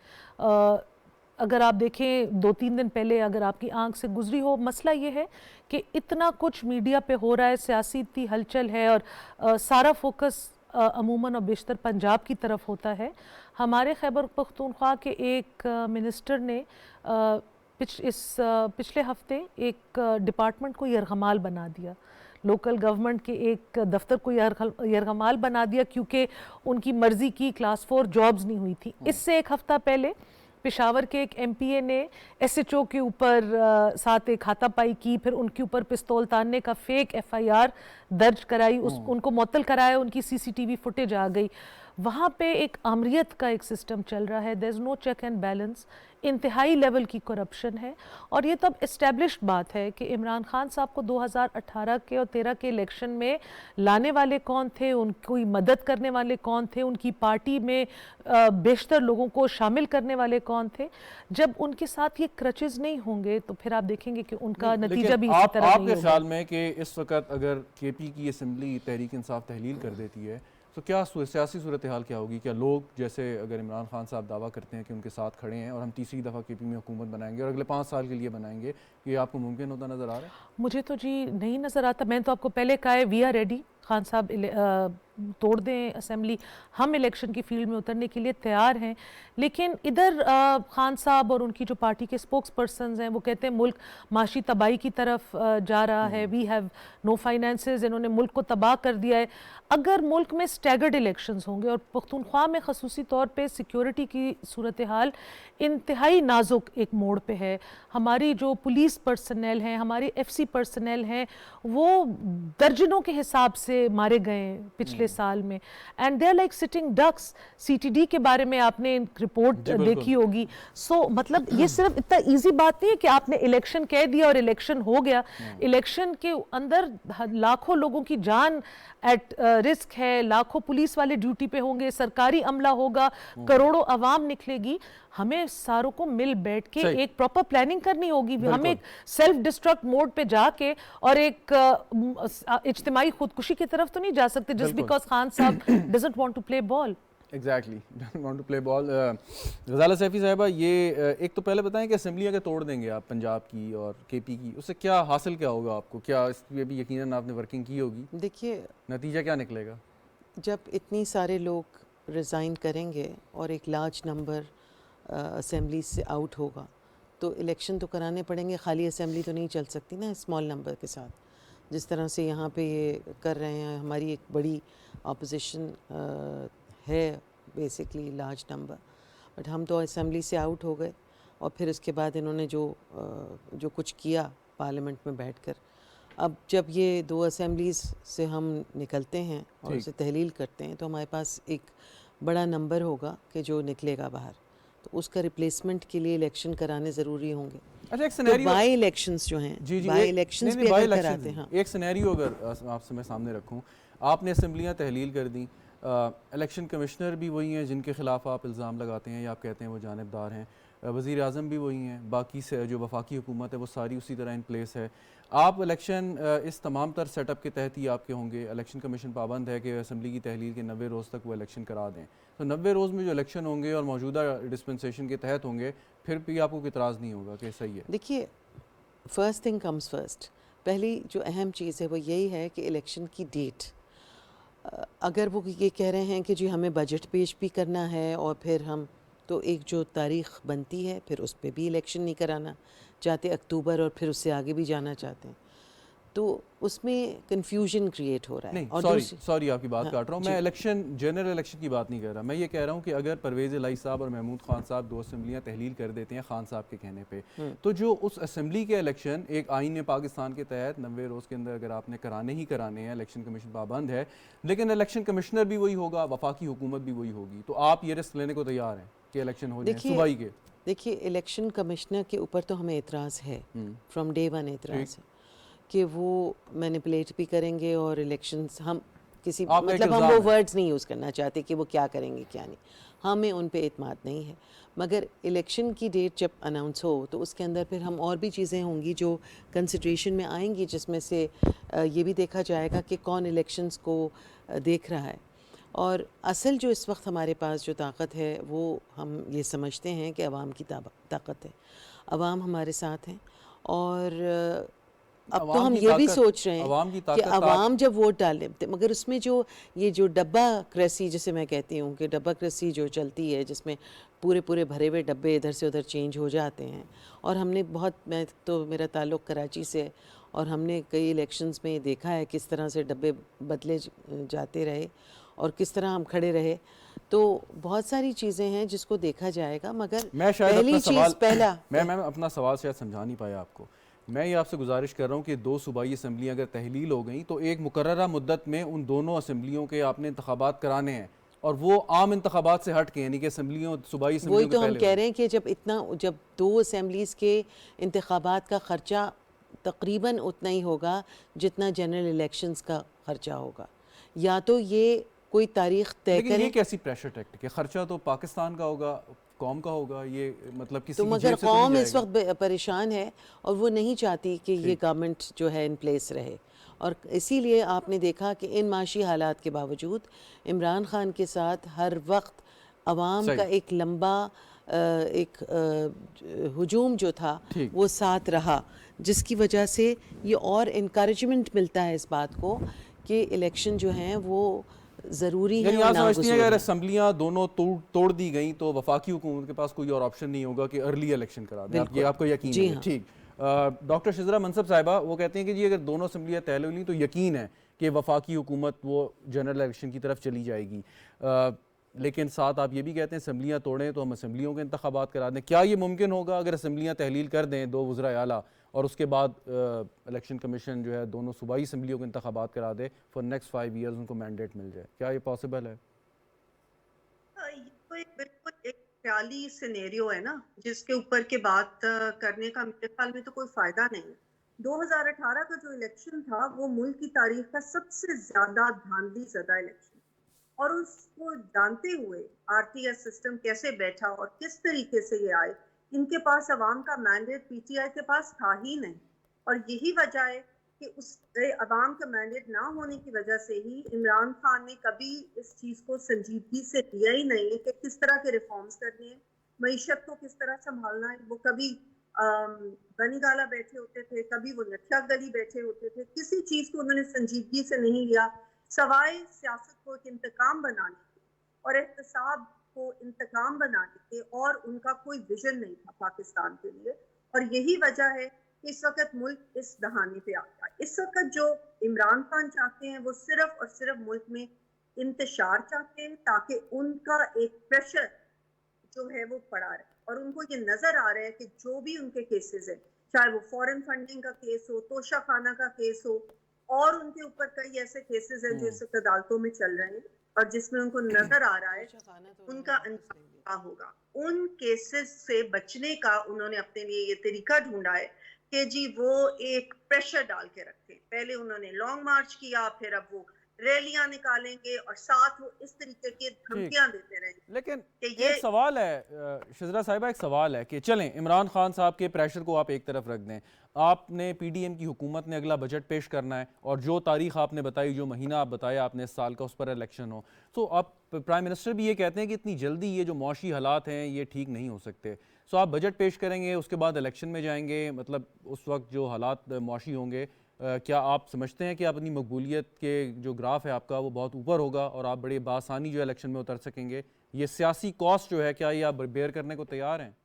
B: अगर आप देखें 2-3 दिन पहले अगर आपकी आंख से गुजरी हो, मसला ये है कि इतना कुछ मीडिया पे हो रहा है, सियासी इतनी हलचल है, और सारा फोकस अमूमन और बेशतर पंजाब की तरफ होता है। हमारे खैबर पख्तूनख्वा के एक मिनिस्टर ने पिछले हफ्ते एक डिपार्टमेंट को यरगमाल बना दिया, लोकल गवर्नमेंट के एक दफ्तर को यरगमाल बना दिया, क्योंकि उनकी मर्जी की क्लास 4 जॉब्स नहीं हुई थी। इससे एक हफ्ता पहले पेशावर के एक MPA ने SHO के ऊपर साथ एक हाथापाई की, फिर उनके ऊपर पिस्तौल तानने का फेक FIR दर्ज कराई, उनको मुअत्तल कराया, उनकी CCTV फुटेज आ गई। वहाँ पे एक आमरीत का एक सिस्टम चल रहा है, there is no check and balance, इंतहाई लेवल की करप्शन है। और ये तो अब इस्टेब्लिश्ड बात है कि इमरान खान साहब को 2018 के और 13 के इलेक्शन में लाने वाले कौन थे, उनकी मदद करने वाले कौन थे, उनकी पार्टी में बेशतर लोगों को शामिल करने वाले कौन थे। जब उनके साथ ये क्रचेज नहीं होंगे तो फिर आप देखेंगे कि उनका नतीजा भी इसी तरह नहीं होगा।
A: आपके ख्याल में कि इस वक्त अगर KP की असम्बली तहरीक इंसाफ तहलील कर देती है तो क्या सियासी सूरत हाल क्या होगी? क्या लोग, जैसे अगर इमरान खान साहब दावा करते हैं कि उनके साथ खड़े हैं और हम तीसरी दफ़ा KP में हुकूमत बनाएंगे और अगले 5 साल के लिए बनाएंगे, ये आपको मुमकिन होता नज़र आ रहा है?
B: मुझे तो जी नहीं नज़र आता। मैंने तो आपको पहले कहा है, वी आर रेडी। खान साहब तोड़ दें असेंबली, हम इलेक्शन की फील्ड में उतरने के लिए तैयार हैं। लेकिन इधर खान साहब और उनकी जो पार्टी के स्पोक्स पर्सनस हैं वो कहते हैं मुल्क माशी तबाही की तरफ जा रहा है, वी हैव नो फाइनेंसेस, इन्होंने मुल्क को तबाह कर दिया है। अगर मुल्क में स्टैगर्ड इलेक्शंस होंगे और पख्तूनख्वा में खसूसी तौर पे सिक्योरिटी की सूरत हाल इंतहाई नाजुक एक मोड़ पे है, हमारी जो पुलिस पर्सनल हैं, हमारी FC पर्सनल हैं, वो दर्जनों के हिसाब से मारे गए पिछले साल में, and they are like sitting ducks. CTD के बारे में आपने रिपोर्ट देखी होगी। सो मतलब ये सिर्फ इतना इजी बात नहीं है कि आपने इलेक्शन कह दिया और इलेक्शन हो गया। इलेक्शन के अंदर लाखों लोगों की जान एट रिस्क है, लाखों पुलिस वाले ड्यूटी पे होंगे, सरकारी अमला होगा, करोड़ों अवाम निकलेगी। हमें सारों को मिल बैठ के एक प्रॉपर प्लानिंग करनी होगी। हमें एक सेल्फ डिस्ट्रक्ट मोड पे जाके और एक इज्तिमाई खुदकुशी की तरफ तो नहीं जा सकते जस्ट बिकॉज खान साहब doesn't want to play ball.
A: Exactly, don't want to play ball. Ghazala Saifi साहिबा, ये एक तो पहले बताएं कि असेंबली अगर तोड़ देंगे आप पंजाब की और KP की, उससे क्या हासिल क्या होगा आपको? क्या इस पे भी यकीनन आपने वर्किंग की होगी?
E: देखिए,
A: नतीजा क्या निकलेगा?
E: जब इतनी सारे लोग रिज़ाइन करेंगे और एक लार्ज नंबर असेंबली से आउट होगा तो इलेक्शन तो कराने पड़ेंगे। खाली असेंबली तो नहीं चल सकती ना स्मॉल नंबर के साथ, जिस तरह से यहाँ पे ये कर रहे हैं। हमारी एक बड़ी अपोजिशन है, बेसिकली लार्ज नंबर, बट हम तो असेंबली से आउट हो गए और फिर उसके बाद इन्होंने जो कुछ किया पार्लियामेंट में बैठकर, अब जब ये 2 असेंबलीज़ से हम निकलते हैं और उसे तहलील करते हैं तो हमारे पास एक बड़ा नंबर होगा कि जो निकलेगा बाहर, तो उसका रिप्लेसमेंट के लिए इलेक्शन कराने ज़रूरी होंगे।
A: अच्छा, एक सिनेरियो,
E: बाई इलेक्शंस जो हैं, बाई इलेक्शंस भी अगर कराते हैं,
A: एक सिनेरियो अगर आपसे मैं सामने रखूं, आपने असेंबलियां तहलील कर दी, इलेक्शन कमिश्नर भी वही हैं जिनके ख़िलाफ़ आप इल्ज़ाम लगाते हैं या आप कहते हैं वो जानिबदार हैं, वज़ीर आज़म भी वही हैं, बाकी से जो वफाकी हुकूमत है वो सारी उसी तरह इन प्लेस है। आप इलेक्शन इस तमाम तर सेटअप के तहत ही आपके होंगे। इलेक्शन कमीशन पाबंद है कि असम्बली की तहलील के 90 रोज़ तक वो इलेक्शन करा दें, तो 90 रोज़ में जो इलेक्शन होंगे और मौजूदा डिस्पेंसेशन के तहत होंगे, फिर भी आपको कोई इतराज़ नहीं होगा कि सही है?
E: देखिए, फर्स्ट थिंग कम्स फर्स्ट। पहली जो अहम चीज़ है वो यही है कि इलेक्शन की डेट, अगर वो ये कह रहे हैं कि जी हमें बजट पेश भी करना है और फिर हम तो एक जो तारीख़ बनती है फिर उस पर भी इलेक्शन नहीं कराना चाहते, अक्टूबर और फिर उससे आगे भी जाना चाहते हैं, तो उसमें कंफ्यूजन क्रिएट हो रहा है।
A: नहीं,
E: और
A: सॉरी आपकी बात
E: हाँ,
A: काट रहा हूँ, मैं इलेक्शन जनरल इलेक्शन की बात नहीं कर रहा। मैं ये कह रहा हूँ कि अगर परवेज़ इलाही साहब और महमूद खान साहब 2 असम्बलियाँ तहलील कर देते हैं खान साहब के कहने पे, तो जो उस असम्बली के इलेक्शन एक आईन पाकिस्तान के तहत 90 रोज़ के अंदर अगर आपने कराने ही कराने हैं, इलेक्शन कमीशन पाबंद है, लेकिन इलेक्शन कमिश्नर भी वही होगा, वफाकी हुकूमत भी वही होगी, तो आप ये रिस्क लेने को तैयार हैं कि इलेक्शन हो जाए सूबाई के?
E: देखिए, इलेक्शन कमिश्नर के ऊपर तो हमें एतराज़ है, फ्रॉम डे वन एतराज़ है कि वो मैनिपुलेट भी करेंगे और इलेक्शंस हम किसी मतलब हम वो वर्ड्स नहीं यूज़ करना चाहते कि वो क्या करेंगे क्या नहीं, हमें उन पे एतमाद नहीं है। मगर इलेक्शन की डेट जब अनाउंस हो तो उसके अंदर फिर हम और भी चीज़ें होंगी जो कंसिड्रेशन में आएंगी, जिसमें से ये भी देखा जाएगा कि कौन इलेक्शंस को देख रहा है। और असल जो इस वक्त हमारे पास जो ताकत है वो हम ये समझते हैं कि अवाम की ताकत है, अवाम हमारे साथ हैं। और अब तो हम ये भी सोच रहे हैं कि अवाम जब वोट डाले, मगर उसमें जो ये जो डब्बा क्रेसी जिसे मैं कहती हूँ कि डब्बा क्रेसी जो चलती है, जिसमें पूरे पूरे भरे हुए डब्बे इधर से उधर चेंज हो जाते हैं, और हमने बहुत, मैं तो मेरा ताल्लुक़ कराची से है और हमने कई इलेक्शंस में देखा है किस तरह से डब्बे बदले जाते रहे और किस तरह हम खड़े रहे। तो बहुत सारी चीज़ें हैं जिसको देखा जाएगा, मगर पहली चीज़ पहला
A: मैं अपना सवाल शायद समझा नहीं पाया आपको। मैं ये आपसे गुजारिश कर रहा हूँ कि 2 सूबाई असम्बलियाँ अगर तहलील हो गई तो एक मुकर्ररा मुद्दत में उन दोनों असम्बलियों के आपने इंतखाबात कराने हैं, और वो आम इंतखाबात से हट के, यानी कि असम्बलियों सूबाई
E: वही तो हम कह रहे हैं कि जब 2 असम्बलीज़ के इंतखाबात का ख़र्चा तकरीबन उतना ही होगा जितना जनरल इलेक्शंस का ख़र्चा होगा, या तो ये कोई तारीख तय करें।
A: ये कैसी प्रेशर टैक्टिक है? खर्चा तो पाकिस्तान का होगा, कौम का होगा, ये मतलब किसी
E: तो मगर कौम इस वक्त परेशान है और वो नहीं चाहती कि ये गवर्नमेंट जो है इन प्लेस रहे, और इसीलिए आपने देखा कि इन माशी हालात के बावजूद इमरान खान के साथ हर वक्त अवाम का एक लंबा एक हुजूम जो था वो साथ रहा, जिसकी वजह से ये और इनकरेजमेंट मिलता है इस बात को कि इलेक्शन जो हैं वो ज़रूरी है।
A: आप समझती हैं अगर असम्बलियाँ दोनों तोड़ दी गई तो वफाकी हुकूमत के पास कोई और ऑप्शन नहीं होगा कि अर्ली इलेक्शन करा दें? ये आपको यकीन है?
E: हाँ।
A: ठीक। डॉक्टर शिजरा मनसब साहिबा वो कहते हैं कि जी अगर दोनों असम्बलियाँ तय हुई तो यकीन है कि वफाकी हुकूमत वो जनरल इलेक्शन की तरफ चली जाएगी, लेकिन साथ आप ये भी कहते हैं असम्बलियाँ तोड़ें तो हम असम्बलियों के इंतखाबात करा दें। क्या ये मुमकिन होगा अगर असम्बलियाँ तहलील कर दें 2 वज़रा आला और उसके बाद इलेक्शन कमीशन जो है दोनों सूबाई असम्बलियों के इंतखाबात करा दे, फॉर नेक्स्ट 5 ईयर्स उनको मैंडेट मिल जाए? क्या ये पॉसिबल है?
F: ये तो एक बिल्कुल एक ख्याली सिनेरियो है ना, जिसके ऊपर के बात करने का मेरे ख्याल में तो कोई फायदा नहीं है। 2018 का जो इलेक्शन था वो मुल्क की तारीख का सबसे ज्यादा धांधली ज़दा इलेक्शन, और उसको जानते हुए आरटीएस सिस्टम कैसे बैठा और किस तरीके से ये आए, इनके पास अवाम का मैंडेट पीटीआई के पास था ही नहीं। और यही वजह है कि उस अवाम का मैंडेट ना होने की वजह से ही इमरान खान ने कभी इस चीज़ को संजीदगी से लिया ही नहीं है कि किस तरह के रिफॉर्म्स करने हैं, मईशत को किस तरह संभालना है। वो कभी बनी गाला बैठे होते थे, कभी वो नथिया गली बैठे होते थे, किसी चीज़ को उन्होंने संजीदगी से नहीं लिया, सवाए सियासत को एक इंतकाम बनाने और एहतसाब को इंतकाम बनाने के, और उनका कोई विजन नहीं था पाकिस्तान के लिए। और यही वजह है कि इस वक्त मुल्क इस दहाने पे आ गया। इस वक्त जो इमरान खान चाहते हैं वो सिर्फ और सिर्फ मुल्क में इंतशार चाहते हैं, ताकि उनका एक प्रेशर जो है वो पड़ा रहे, और उनको ये नजर आ रहा है कि जो भी उनके केसेस हैं, चाहे वो फॉरेन फंडिंग का केस हो, तोशा खाना का केस हो, और उनके ऊपर कई ऐसे केसेस हैं जो इस वक्त अदालतों में चल रहे हैं, और जिसमें उनको नजर आ रहा है उनका अंजाम होगा। उन केसेस से बचने का उन्होंने अपने लिए ये तरीका ढूंढा है कि जी वो एक प्रेशर डाल के रखें। पहले उन्होंने लॉन्ग मार्च किया, फिर अब वो रैलियां निकालेंगे और साथ वो इस तरीके की धमकियां देते रहेंगे।
A: लेकिन
F: कि ये
A: एक सवाल है शिजरा साहिबा, एक सवाल है कि चलें इमरान खान साहब के प्रेशर को आप एक तरफ रख दें, आपने पीडीएम की हुकूमत ने अगला बजट पेश करना है और जो तारीख आपने बताई, जो महीना आप बताया आपने इस साल का, उस पर इलेक्शन हो, तो आप प्राइम मिनिस्टर भी ये कहते हैं कि इतनी जल्दी ये जो मुआशी हालात हैं ये ठीक नहीं हो सकते। सो आप बजट पेश करेंगे, उसके बाद इलेक्शन में जाएंगे, मतलब उस वक्त जो हालात मुआशी होंगे, क्या आप समझते हैं कि आप अपनी मकबूलियत के जो ग्राफ है आपका वो बहुत ऊपर होगा और आप बड़े बासानी जो इलेक्शन में उतर सकेंगे? ये सियासी कॉस्ट जो है, क्या ये आप बेयर करने को तैयार हैं?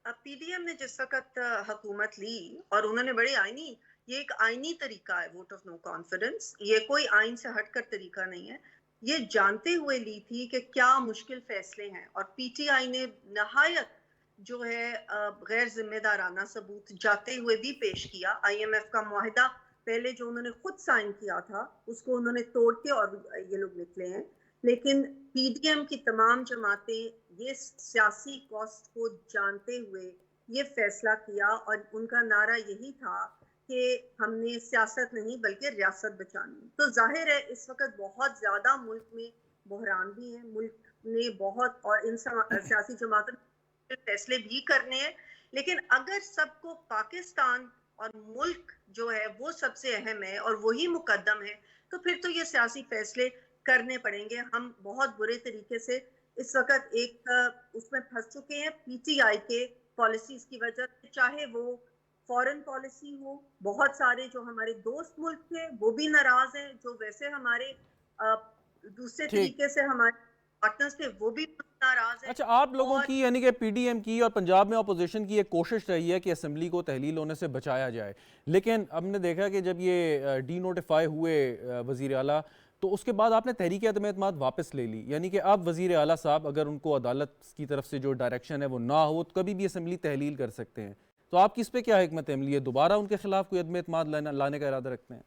F: पीडीएम ने जिस वक्त हुकूमत ली और उन्होंने बड़े आईनी, ये एक आईनी तरीका है वोट ऑफ नो कॉन्फिडेंस, ये कोई आइन से हटकर तरीका नहीं है। ये जानते हुए ली थी कि क्या मुश्किल फैसले हैं और पीटीआई ने नहायत जो है गैर जिम्मेदाराना सबूत जाते हुए भी पेश किया। आईएमएफ का मुआहिदा पहले जो उन्होंने खुद साइन किया था उसको उन्होंने तोड़ के और ये लोग निकले हैं। लेकिन पीडीएम की तमाम जमातें ये सियासी कॉस्ट को जानते हुए ये फैसला किया और उनका नारा यही था कि हमने सियासत नहीं बल्कि रियासत बचानी। तो जाहिर है इस वक्त बहुत ज्यादा मुल्क में बहरान भी है, मुल्क ने बहुत, और इन सियासी जमातों ने फैसले भी करने हैं, लेकिन अगर सबको पाकिस्तान और मुल्क जो है वो सबसे अहम है और वही मुकद्दम है, तो फिर तो ये सियासी फैसले करने पड़ेंगे। हम बहुत बुरे तरीके से इस वक्त एक उसमें फंस चुके हैं पीटीआई के पॉलिसीज की वजह से, चाहे वो फॉरेन पॉलिसी हो। बहुत सारे जो हमारे दोस्त मुल्क थे वो भी नाराज हैं, जो वैसे हमारे दूसरे तरीके से हमारे पार्टनर्स थे वो भी नाराज हैं।
A: अच्छा, आप लोगों की यानी कि पीडीएम की और पंजाब में अपोजिशन की एक कोशिश रही है कि असेंबली को तहलील होने से बचाया जाए, लेकिन हमने देखा कि जब ये डी नोटिफाई हुए वजीर आला, तो उसके बाद आपने तहरीक अदम एतमाद वापस ले ली, यानी कि अब वजीर आला साहब अगर उनको अदालत की तरफ से जो डायरेक्शन है वो ना हो तो कभी भी असेंबली तहलील कर सकते हैं। तो आपकी इस पे क्या हिकमत अमली है? दोबारा उनके खिलाफ कोई अदम एतमाद लाने का इरादा रखते हैं?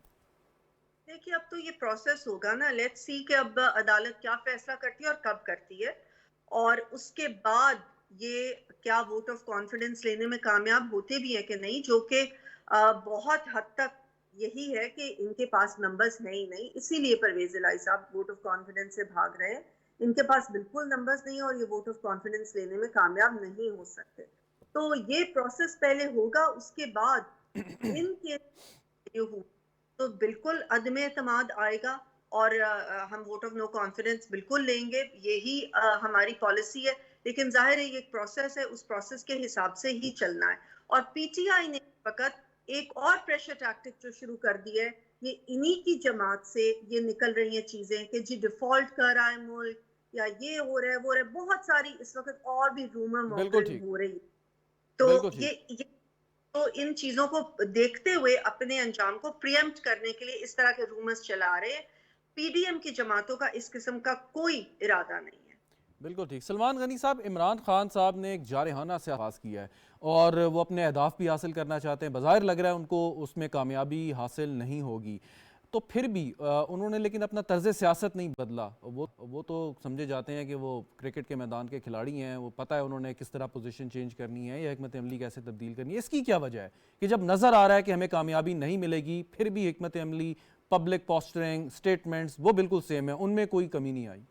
F: देखिए अब तो ये प्रोसेस होगा ना, लेट्स सी कि अब अदालत क्या फैसला करती है और कब करती है, और उसके बाद ये क्या वोट ऑफ कॉन्फिडेंस लेने में कामयाब होते भी है कि नहीं, जो कि बहुत हद तक यही है कि इनके पास नंबर्स है ही नहीं, इसीलिए परवेज इलाही साहब वोट ऑफ कॉन्फिडेंस से भाग रहे हैं। इनके पास बिल्कुल नंबर्स नहीं है और ये वोट ऑफ कॉन्फिडेंस लेने में कामयाब नहीं हो सकते। तो ये प्रोसेस पहले होगा, उसके बाद इनके तो बिल्कुल अदम एतमाद आएगा और हम वोट ऑफ नो कॉन्फिडेंस बिल्कुल लेंगे, यही हमारी पॉलिसी है। लेकिन जाहिर है ये एक प्रोसेस है, उस प्रोसेस के हिसाब से ही चलना है। और पीटीआई ने फकत एक और प्रेशर टैक्टिक जो शुरू कर दी है, ये इन्हीं की जमात से ये निकल रही हैं चीजें कि जी डिफॉल्ट कर रहा है मुल्क, या ये हो रहा है वो हो रहा है, बहुत सारी इस वक्त और भी रूमर मॉकरिंग हो रही है। तो ये तो इन चीजों को देखते हुए अपने अंजाम को प्रीएम्प्ट करने के लिए इस तरह के रूमर्स चला रहे हैं। पीडीएम की जमातों का इस किस्म का कोई इरादा नहीं है।
A: बिल्कुल ठीक। सलमान गनी साहब, इमरान खान साहब ने एक जारहाना से आगाज़ किया है और वो अपने अहदाफ भी हासिल करना चाहते हैं, बज़ाहिर लग रहा है उनको उसमें कामयाबी हासिल नहीं होगी, तो फिर भी उन्होंने लेकिन अपना तर्ज सियासत नहीं बदला। वो तो समझे जाते हैं कि वो क्रिकेट के मैदान के खिलाड़ी हैं, वो पता है उन्होंने किस तरह पोजीशन चेंज करनी है या हिकमत अमली कैसे तब्दील करनी है। इसकी क्या वजह है कि जब नज़र आ रहा है कि हमें कामयाबी नहीं मिलेगी, फिर भी हिकमत अमली, पब्लिक पोस्टरिंग, स्टेटमेंट्स वो बिल्कुल सेम है, उनमें कोई कमी नहीं आई?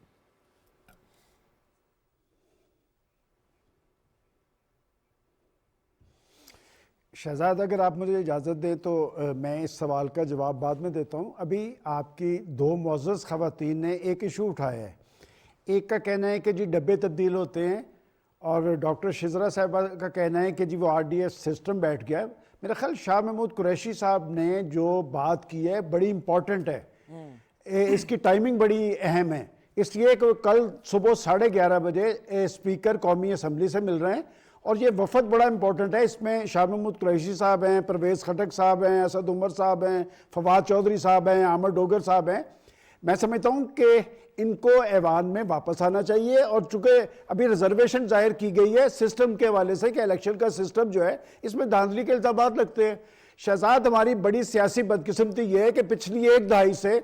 G: शहजाद, अगर आप मुझे इजाज़त दें तो मैं इस सवाल का जवाब बाद में देता हूं। अभी आपकी दो मुअज़्ज़ज़ ख़वातीन ने एक इशू उठाया है। एक का कहना है कि जी डब्बे तब्दील होते हैं और डॉक्टर शिजरा साहिबा का कहना है कि जी वो आरडीएस सिस्टम बैठ गया है। मेरा ख्याल शाह महमूद कुरैशी साहब ने जो बात की है बड़ी इम्पॉर्टेंट है, इसकी टाइमिंग बड़ी अहम है, इसलिए कि कल सुबह 11:30 बजे स्पीकर कौमी असम्बली से मिल रहे हैं और ये वफद बड़ा इंपॉर्टेंट है। इसमें शाह महमूद कुरैशी साहब हैं, परवेज़ खटक साहब हैं, असद उमर साहब हैं, फवाद चौधरी साहब हैं, आमर डोगर साहब हैं। मैं समझता हूँ कि इनको ऐवान में वापस आना चाहिए और चूँकि अभी रिजर्वेशन जाहिर की गई है सिस्टम के हवाले से कि इलेक्शन का सिस्टम जो है इसमें धांधली के इल्ज़ामात लगते हैं। शहजाद, हमारी बड़ी सियासी बदकिस्मती ये है कि पिछली एक दहाई से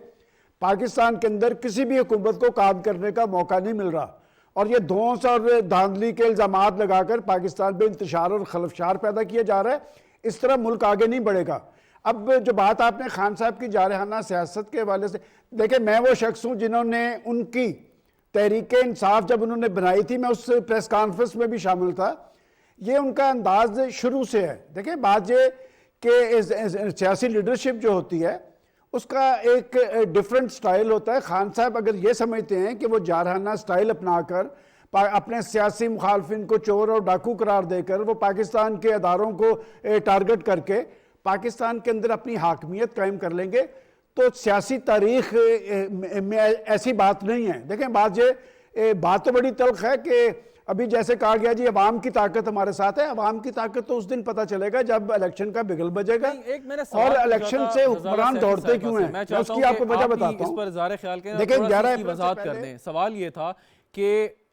G: पाकिस्तान के अंदर किसी भी हुकूमत को काम करने का मौका नहीं मिल रहा और ये धौंस और धांधली के इल्ज़ामात लगाकर पाकिस्तान में इंतशार और खलफशार पैदा किया जा रहा है। इस तरह मुल्क आगे नहीं बढ़ेगा। अब जो बात आपने खान साहब की जारहाना सियासत के हवाले से, देखिए मैं वो शख्स हूँ जिन्होंने उनकी तहरीक इंसाफ जब उन्होंने बनाई थी, मैं उस प्रेस कॉन्फ्रेंस में भी शामिल था। ये उनका अंदाज शुरू से है। देखिए बात ये कि सियासी लीडरशिप जो होती है उसका एक डिफरेंट स्टाइल होता है। खान साहब अगर ये समझते हैं कि वो जारहाना स्टाइल अपनाकर अपने सियासी मुखालफिन को चोर और डाकू करार देकर वो पाकिस्तान के अदारों को टारगेट करके पाकिस्तान के अंदर अपनी हाकमियत कायम कर लेंगे, तो सियासी तारीख में ऐसी बात नहीं है। देखें बात तो बड़ी तल्ख है कि अभी जैसे कहा गया जी अवाम की ताकत हमारे साथ है। अवाम की ताकत तो उस दिन पता चलेगा जब इलेक्शन का बिगल बजेगा। और इलेक्शन से हुक्मरान दौड़ते क्यों हैं, मैं उसकी आपको वजह बताता हूँ।
A: देखिए 11 वजाहत कर दें। सवाल ये था कि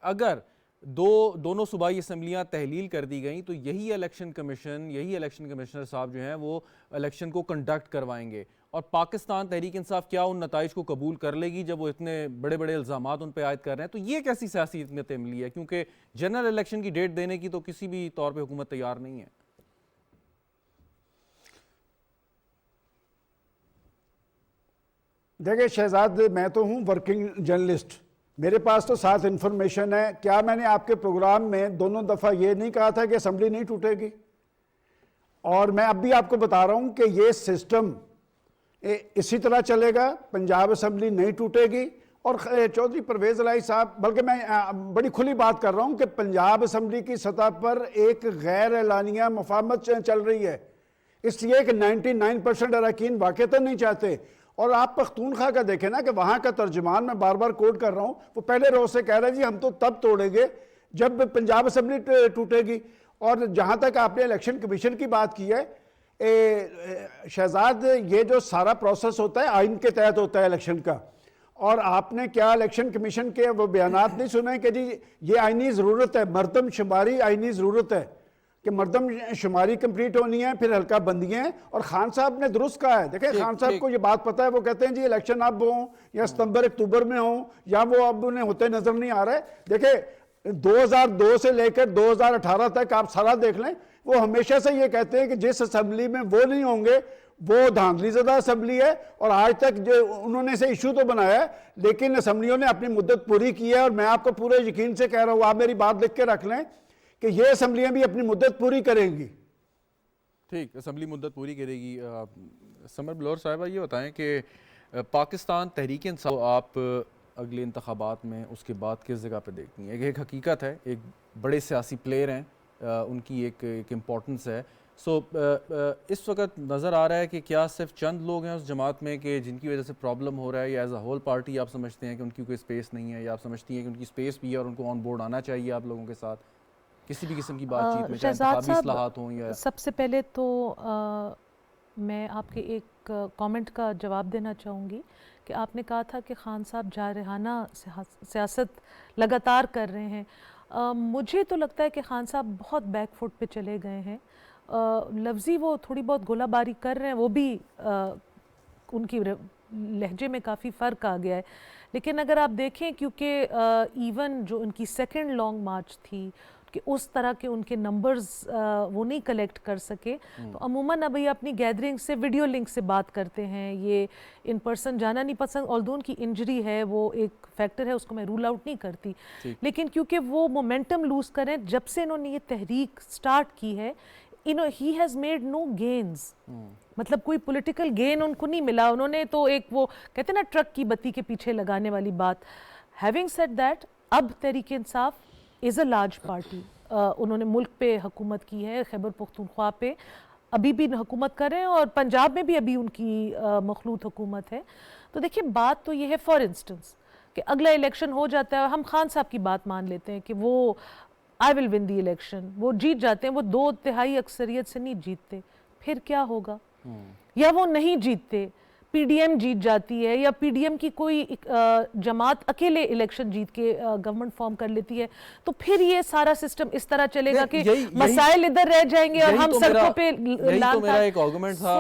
A: अगर दोनों सूबाई असम्बलियां तहलील कर दी गई तो यही इलेक्शन कमिश्नर साहब जो हैं वो इलेक्शन को कंडक्ट करवाएंगे, और पाकिस्तान तहरीक इंसाफ क्या उन नताइज को कबूल कर लेगी जब वो इतने बड़े बड़े इल्ज़ामात उन पर आयद कर रहे हैं? तो ये कैसी सियासी हिकमत अमली है, क्योंकि जनरल इलेक्शन की डेट देने की तो किसी भी तौर पर हुकूमत तैयार नहीं है।
G: देखिए शहजाद, मैं तो हूँ वर्किंग जर्नलिस्ट, मेरे पास तो साथ इंफॉर्मेशन है। क्या मैंने आपके प्रोग्राम में दोनों दफ़ा ये नहीं कहा था कि असम्बली नहीं टूटेगी? और मैं अब भी आपको बता रहा हूँ कि ये सिस्टम इसी तरह चलेगा, पंजाब असम्बली नहीं टूटेगी। और चौधरी परवेज़ इलाही साहब, बल्कि मैं बड़ी खुली बात कर रहा हूँ कि पंजाब असम्बली की सतह पर एक गैर एलानिया मुफाहमत चल रही है, इसलिए कि 99% अरकान वाक़ई नहीं चाहते। और आप पख्तूनख्वा का देखें ना कि वहाँ का तर्जुमान, मैं बार बार कोट कर रहा हूँ, वो पहले रोज से कह रहे हैं जी हम तो तब तोड़ेंगे जब पंजाब असम्बली टूटेगी। और जहाँ तक आपने इलेक्शन कमीशन की बात की है, शहजाद, ये जो सारा प्रोसेस होता है आइन के तहत होता है इलेक्शन का। और आपने क्या इलेक्शन कमीशन के वो बयानात नहीं सुने कि जी ये आइनी ज़रूरत है, मरदमशुमारी आइनी ज़रूरत है कि मरदमशुमारी कंप्लीट होनी है, फिर हल्का बंदियाँ हैं। और खान साहब ने दुरुस्त कहा है। देखिए खान साहब को ये बात पता है, वो कहते हैं जी इलेक्शन अब हों या सितंबर अक्टूबर में हों, या वो अब उन्हें होते नजर नहीं आ रहा है। देखिए 2002 से लेकर 2018 तक आप सारा देख लें, वो हमेशा से ये कहते हैं कि जिस असम्बली में वो नहीं होंगे वो धांधली ज़दा असम्बली है। और आज तक जो उन्होंने से इशू तो बनाया है, लेकिन असम्बलियों ने अपनी मुद्दत पूरी की है। और मैं आपको पूरे यकीन से कह रहा हूँ, आप मेरी बात लिख के रख लें कि ये असम्बलियाँ भी अपनी मुद्दत पूरी करेंगी।
A: ठीक, असम्बली मुद्दत पूरी करेगी। समर बलोर साहिबा, ये बताएं कि पाकिस्तान तहरीक इंसाफ आप अगले इंतखाबात में उसके बाद किस जगह पे देखती हैं? एक हकीकत है, एक बड़े सियासी प्लेयर हैं, उनकी एक इम्पोर्टेंस है। इस वक्त नज़र आ रहा है कि क्या सिर्फ चंद लोग हैं उस जमात में कि जिनकी वजह से प्रॉब्लम हो रहा है, या एज अ होल पार्टी आप समझते हैं कि उनकी कोई स्पेस नहीं है, या आप समझती हैं कि उनकी स्पेस भी है और उनको ऑन बोर्ड आना चाहिए आप लोगों के साथ किसी भी किस्म की बातचीत में, चाहे इंतखाबी इस्लाहात हों? या
B: सबसे पहले तो मैं आपके एक कमेंट का जवाब देना चाहूँगी कि आपने कहा था कि खान साहब जारहाना सियासत लगातार कर रहे हैं। मुझे तो लगता है कि खान साहब बहुत बैकफुट पे चले गए हैं। लफ्ज़ी वो थोड़ी बहुत गोलाबारी कर रहे हैं, वो भी उनकी लहजे में काफ़ी फ़र्क आ गया है। लेकिन अगर आप देखें, क्योंकि इवन जो उनकी सेकंड लॉन्ग मार्च थी कि उस तरह के उनके नंबर्स वो नहीं कलेक्ट कर सके, तो अमूमन अभी अपनी गैदरिंग से वीडियो लिंक से बात करते हैं। ये इन पर्सन जाना नहीं पसंद, ऑल्दो उनकी इंजरी है, वो एक फैक्टर है, उसको मैं रूल आउट नहीं करती। लेकिन क्योंकि वो मोमेंटम लूज़ करें, जब से इन्होंने ये तहरीक स्टार्ट की है, he has made no gains, मतलब कोई पॉलिटिकल गेन उनको नहीं मिला। उन्होंने तो एक वो कहते हैं ना ट्रक की बत्ती के पीछे लगाने वाली बात। हैविंग सेड दैट, अब Tehreek Insaf is a large party. उन्होंने मुल्क पे हुकूमत की है, खैबर पख्तूनख्वा पे अभी भी हुकूमत कर रहे हैं, और पंजाब में भी अभी उनकी मखलूत हुकूमत है। तो देखिए बात तो ये है, फॉर इंस्टेंस कि अगला इलेक्शन हो जाता है, हम खान साहब की बात मान लेते हैं कि वो I will win the election, वो जीत जाते हैं, वो 2/3 अक्सरियत से नहीं जीतते, फिर क्या होगा? या वो नहीं जीतते, पीडीएम जीत जाती है या पीडीएम की कोई जमात अकेले इलेक्शन जीत के गवर्नमेंट फॉर्म कर लेती है, तो फिर ये सारा सिस्टम इस तरह चलेगा कि मसाइल इधर रह जाएंगे और हम सड़कों पे
A: यही तो मेरा एक आर्गुमेंट था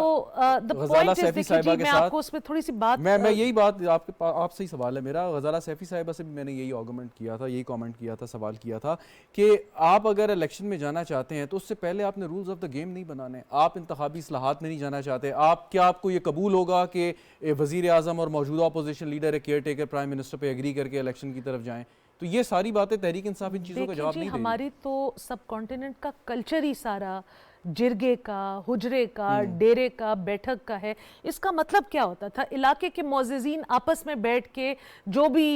A: गजाला सैफी साहिबा के साथ।
B: आपको उसमें थोड़ी सी बात
A: मैं यही बात आपसे ही सवाल है मेरा, गजाला सैफी साहिबा से भी मैंने यही आर्गुमेंट किया था, यही कमेंट किया था, सवाल किया था कि आप अगर इलेक्शन में जाना चाहते हैं तो उससे पहले आपने रूल्स ऑफ द गेम नहीं बनाने। आप इंतखाबी इस्लाहात में नहीं जाना चाहते, आपको ये कबूल होगा कि वजीर आजम और मौजूदा अपोजिशन लीडर है केयर टेकर प्राइम मिनिस्टर पे एग्री करके इलेक्शन की तरफ जाएं? तो ये सारी बातें तहरीक इंसाफ इन चीज़ों का जवाब नहीं देगी।
B: हमारी तो सब कॉन्टिनेंट का कल्चर ही सारा जिरगे का, हुजरे का, डेरे का, बैठक का है। इसका मतलब क्या होता था? इलाके के मोअज़्ज़िज़ीन आपस में बैठ के जो भी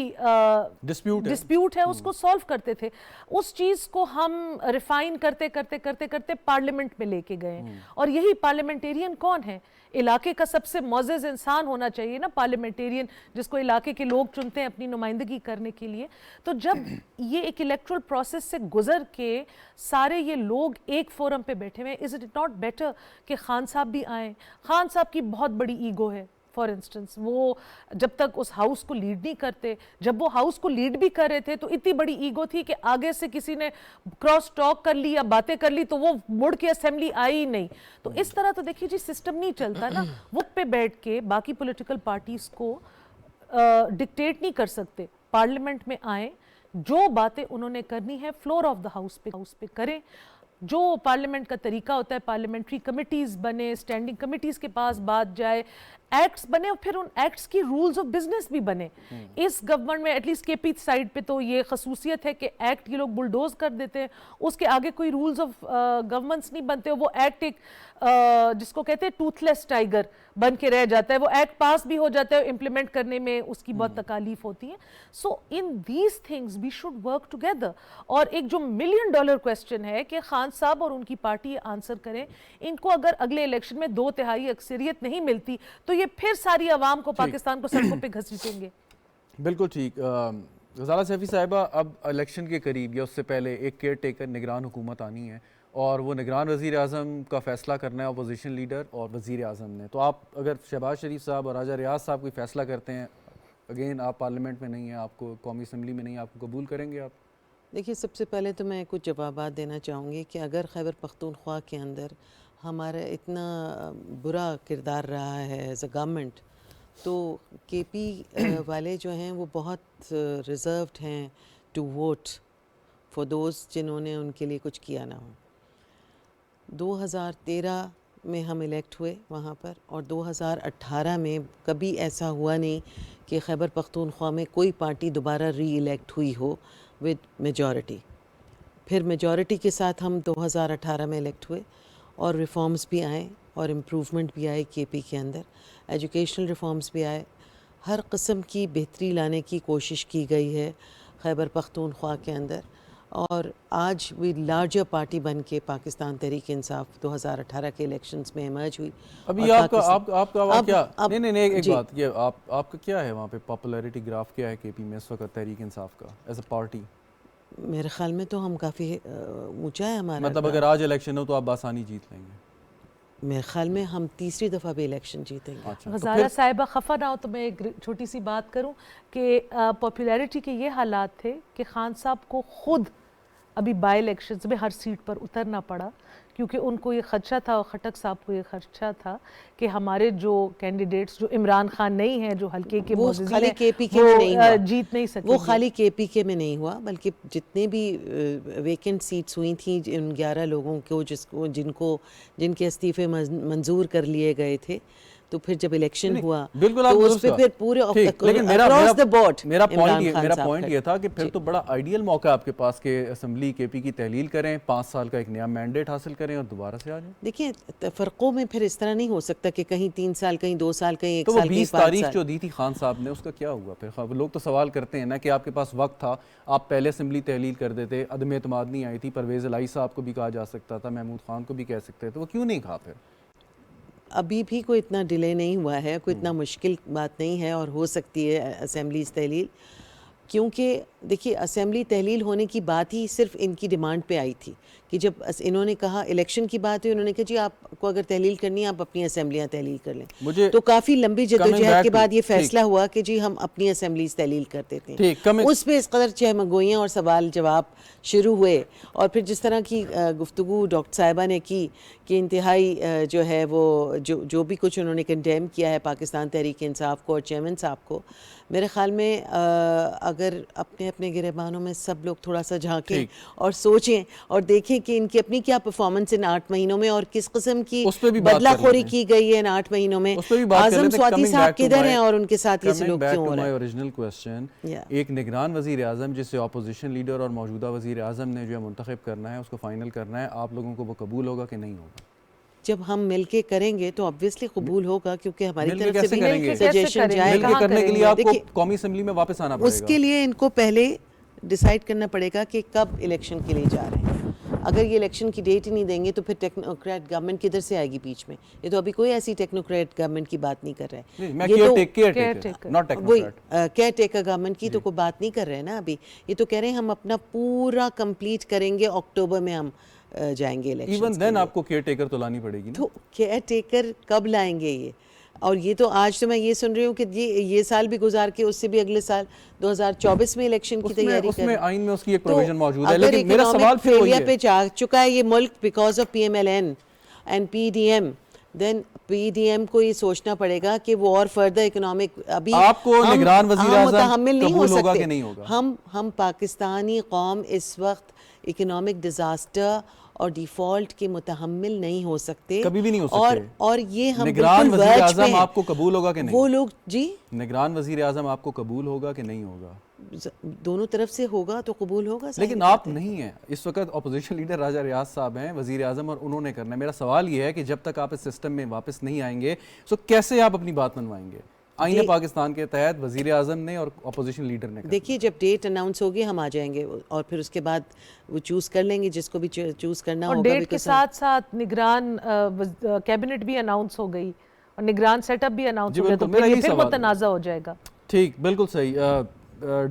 B: डिस्प्यूट है उसको सॉल्व करते थे। उस चीज़ को हम रिफाइन करते करते करते करते पार्लियामेंट में लेके गए, और यही पार्लियामेंटेरियन कौन है? इलाके का सबसे मोअज़्ज़िज़ इंसान होना चाहिए ना पार्लियामेंटेरियन, जिसको इलाके के लोग चुनते हैं अपनी नुमाइंदगी करने के लिए। तो जब ये एक इलेक्टोरल प्रोसेस से गुजर के सारे ये लोग एक फोरम पे बैठे हुए, इज इट नॉट बेटर कि खान साहब भी आए? खान साहब की बहुत बड़ी ईगो है। फॉर इंस्टेंस वो जब तक उस हाउस को लीड नहीं करते, जब वो हाउस को लीड भी कर रहे थे तो इतनी बड़ी ईगो थी कि आगे से किसी ने क्रॉस टॉक कर ली या बातें कर ली तो वो मुड़ के असेंबली आई ही नहीं। तो इस तरह तो देखिए जी सिस्टम नहीं चलता ना। वो पे बैठ के बाकी पॉलिटिकल पार्टीज को डिक्टेट नहीं कर सकते। पार्लियामेंट में आए, जो बातें उन्होंने करनी है फ्लोर ऑफ द हाउस पे करें। जो पार्लियामेंट का तरीका होता है, पार्लियामेंट्री कमिटीज़ बने, स्टैंडिंग कमिटीज़ के पास बात जाए, एक्ट्स बने और फिर उन एक्ट्स की रूल्स ऑफ बिजनेस भी बने। इस गवर्नमेंट में एटलीस्ट केपी साइड पे तो ये खसूसियत है कि एक्ट ये लोग बुलडोज कर देते हैं, उसके आगे कोई रूल्स ऑफ गवर्नेंस नहीं बनते। वो एक्ट एक जिसको कहते हैं टूथलेस टाइगर बन के रह जाता है। वो एक्ट पास भी हो जाता है, इम्प्लीमेंट करने में उसकी बहुत तकालीफ होती है। So in these things we should work together. और एक जो $1 मिलियन क्वेश्चन है कि खान साहब और उनकी पार्टी आंसर करें, इनको अगर अगले इलेक्शन में 2/3 अक्सरियत नहीं मिलती तो ये फिर सारी आवाम को, पाकिस्तान को सड़कों पे घसीटेंगे।
A: बिल्कुल ठीक। गजाला सैफी साहिबा, अब इलेक्शन के करीब या उससे पहले एक केयर टेकर निगरान हुकूमत आनी है और वो निगरान वज़ीर आज़म का फ़ैसला करना है अपोजिशन लीडर और वज़ीर आज़म ने। तो आप अगर शहबाज शरीफ साहब और राजा रियाज साहब कोई फ़ैसला करते हैं, अगेन आप पार्लियामेंट में नहीं हैं, आपको कौमी असम्बली में नहीं, आपको कबूल करेंगे आप?
E: देखिए, सबसे पहले तो मैं कुछ जवाबात देना चाहूँगी कि अगर खैबर पख्तूनख्वा के अंदर हमारा इतना बुरा किरदार रहा है एज अ गवर्नमेंट, तो केपी वाले जो हैं वो बहुत रिज़र्व्ड हैं टू वोट फॉर दोज जिन्होंने उनके लिए कुछ किया ना हो। 2013 में हम इलेक्ट हुए वहाँ पर, और 2018 में कभी ऐसा हुआ नहीं कि खैबर पख्तूनख्वा में कोई पार्टी दोबारा री इलेक्ट हुई हो विद मेजॉरिटी। फिर मेजॉरिटी के साथ हम 2018 में इलेक्ट हुए और रिफॉर्म्स भी आए और इम्प्रूवमेंट भी आए केपी के अंदर, एजुकेशनल रिफॉर्म्स भी आए, हर किस्म की बेहतरी लाने की कोशिश की गई है खैबर पख्तूनख्वा के अंदर। और आज भी लार्जर पार्टी बन के पाकिस्तान तहरीक इंसाफ 2018 के इलेक्शंस में इमर्ज हुई।
A: अभी आपका क्या नहीं एक बात ये आपका क्या है वहाँ पे पॉपुलैरिटी ग्राफ क्या है केपी में इस वक्त तहरीक इंसाफ का एज अ पार्टी?
E: मेरे ख्याल में तो हम काफ़ी ऊंचा है हमारा।
A: मतलब अगर आज इलेक्शन हो तो आप आसानी जीत लेंगे?
E: मेरे ख्याल में हम तीसरी दफ़ा भी इलेक्शन जीतेंगे।
A: अच्छा,
B: गजाला साहिबा खफा ना हो तो मैं एक छोटी सी बात करूं कि पॉपुलैरिटी के ये हालात थे कि खान साहब को खुद अभी बाई इलेक्शंस में हर सीट पर उतरना पड़ा, क्योंकि उनको ये खदशा था और खटक साहब को ये खदशा था कि हमारे जो कैंडिडेट्स जो इमरान खान नहीं हैं, जो हल्के के
E: वो खाली केपी के में नहीं हुआ,
B: जीत नहीं सके।
E: वो खाली केपी के में नहीं हुआ, बल्कि जितने भी वेकेंट सीट्स हुई थी इन 11 लोगों को जिनके इस्तीफे मंजूर कर लिए गए थे, तो फिर जब इलेक्शन हुआ तो उस पे फिर पूरे अक्रॉस द बोर्ड
A: मेरा पॉइंट ये था कि फिर तो बड़ा आइडियल मौका आपके पास कि असेंबली केपी की तहलील करें, 5 साल का एक नया मैंडेट हासिल करें और दोबारा से आ जाएं।
E: देखिए, फ़र्कों में फिर इस तरह नहीं हो सकता कि कहीं 3 साल, कहीं 2 साल, कहीं 1 साल,
A: 20 तारीख जो दी थी खान साहब ने, उसका क्या हुआ फिर? लोग तो सवाल करते हैं ना कि आपके पास वक्त था, आप पहले असेंबली तहलील कर देते, अदम एतमाद नहीं आई थी, परवेज़ इलाही साहब को भी कहा जा सकता था, महमूद खान को भी कह सकते थे, तो वो क्यों नहीं कहा फिर?
E: अभी भी कोई इतना डिले नहीं हुआ है, कोई इतना मुश्किल बात नहीं है और हो सकती है असेंबलीज तहलील, क्योंकि देखिए, असेंबली तहलील होने की बात ही सिर्फ इनकी डिमांड पे आई थी कि जब इन्होंने कहा इलेक्शन की बात हुई, उन्होंने कहा जी आपको अगर तहलील करनी है आप अपनी असेंबलियां तहलील कर लें।
A: मुझे
E: तो काफ़ी लंबी जद्दोजहद के
A: back
E: बाद
A: to-
E: ये फैसला हुआ कि जी हम अपनी असेंबलीज तहलील कर देते हैं।
A: ठीक,
E: उस पे इस कदर चहमगोइयाँ और सवाल जवाब शुरू हुए, और फिर जिस तरह की गुफ्तगू डॉक्टर साहिबा ने की कि इंतहाई जो है वो जो भी कुछ उन्होंने कंडेम किया है पाकिस्तान तहरीक इंसाफ को और चेयरमैन साहब को, मेरे ख्याल में अगर अपने अपने गिरबानों में सब लोग थोड़ा सा झांकें और सोचें और देखें कि इनकी अपनी क्या परफॉर्मेंस इन 8 महीनों में और किस किस्म की
A: उस पे भी बात कर
E: बदलाखोरी
A: लेते हैं।
E: की गई है इन 8 महीनों में।
A: उस पे भी बात कर
E: आजम
A: लेते हैं।
E: स्वाति
A: Coming
E: साहब
A: back to
E: किधर
A: my-
E: हैं और उनके साथ ये
A: Coming
E: सलूक
A: back
E: क्यों
A: to
E: हो रहा
A: my
E: है?
A: original question,
E: Yeah.
A: एक निगरान वज़ीर आज़म जिसे अपोजिशन लीडर और मौजूदा वज़ीर आज़म ने जो है मुंतखब करना है, उसको फाइनल करना है, आप लोगों को वो कबूल होगा कि नहीं होगा?
E: जब हम मिलके करेंगे तो ऑब्वियसली कबूल होगा, क्योंकि हमारी
A: मिलके
E: तरफ से
A: कैसे
E: भी
A: करेंगे?
E: सजेशन
B: करेंगे?
E: जाएगा।
A: मिलके
B: कहाँ
A: करने के लिए
B: करेंगे?
A: आपको कौमी असेंबली में वापस आना पड़ेगा।
E: उसके लिए इनको पहले डिसाइड करना पड़ेगा कि कब इलेक्शन के लिए जा रहे हैं। अगर ये इलेक्शन की डेट ही नहीं देंगे तो फिर टेक्नोक्रेट गवर्नमेंट किधर से आएगी बीच में? ये तो अभी कोई ऐसी टेक्नोक्रेट गवर्नमेंट की बात नहीं कर रहा है।
A: नहीं, मैं
E: ये तो
A: केयर नॉट
E: वही
A: टेक्नोक्रेट।
E: केयर टेकर गवर्नमेंट की तो कोई बात नहीं कर रहे हैं ना अभी। ये तो कह रहे हैं हम अपना पूरा कंप्लीट करेंगे, अक्टूबर में हम जाएंगे इलेक्शन।
A: इवन देन आपको केयर टेकर तो लानी पड़ेगी ना।
E: तो केयर टेकर कब लाएंगे ये? और ये तो आज तो मैं ये सुन रही हूँ कि ये साल भी गुजार के उससे भी अगले साल 2024 में इलेक्शन की तैयारी कर
A: उसमें
E: रहे हैं।
A: आइन में उसकी एक
E: तो
A: प्रोविजन मौजूद है,
E: अगर
A: लेकिन मेरा
E: economic
A: सवाल फिर वही
E: failure
A: है।
E: पे जा चुका है ये मुल्क because of PMLN and PDM, then PDM को ये सोचना पड़ेगा कि वो और फर्दर इकोनॉमिक अभी
A: आपको निगरान वज़ीर आज़म
E: मुतहम्मिल नहीं हो
A: कबूल होगा
E: सकते।
A: कि नहीं होगा?
E: हम पाकिस्तानी कौम इस वक्त इकोनॉमिक डिजास्टर और डिफॉल्ट के मुतहम्मिल नहीं हो सकते,
A: कभी भी नहीं हो
E: और
A: सकते।
E: ये हम
A: निगरान
E: बिल्कुल
A: वज़ीर
E: वर्ज पे
A: आज़म
E: हैं।
A: आपको कबूल होगा कि नहीं?
E: वो लोग जी
A: निगरान वज़ीर आज़म आपको कबूल होगा कि नहीं होगा?
E: दोनों तरफ से होगा तो कबूल होगा।
A: लेकिन
E: जाहिर
A: आप
E: बात है।
A: नहीं हैं इस वक्त। अपोजिशन लीडर राजा रियाज साहब हैं, वज़ीर आज़म, और उन्होंने करना है। मेरा सवाल ये है कि जब तक आप इस सिस्टम में वापस नहीं आएंगे तो कैसे आप अपनी बात मनवाएंगे? आईने पाकिस्तान के तहत वज़ीर आज़म ने और अपोजिशन लीडर ने करना।
E: देखिए, जब डेट अनाउंस होगी हम आ जाएंगे और फिर उसके बाद वो चूज कर लेंगे जिसको भी चूज करना
B: और
E: होगा।
B: डेट के साथ साथ निगरान कैबिनेट भी अनाउंस हो गई और निगरान सेटअप भी अनाउंस
A: जी
B: हो गया, तो
A: बिल्कुल, मेरा
B: फिर
A: यही
B: ये फिर
A: सवाल है।
B: मुतनाज़ा हो जाएगा।
A: ठीक, बिल्कुल सही।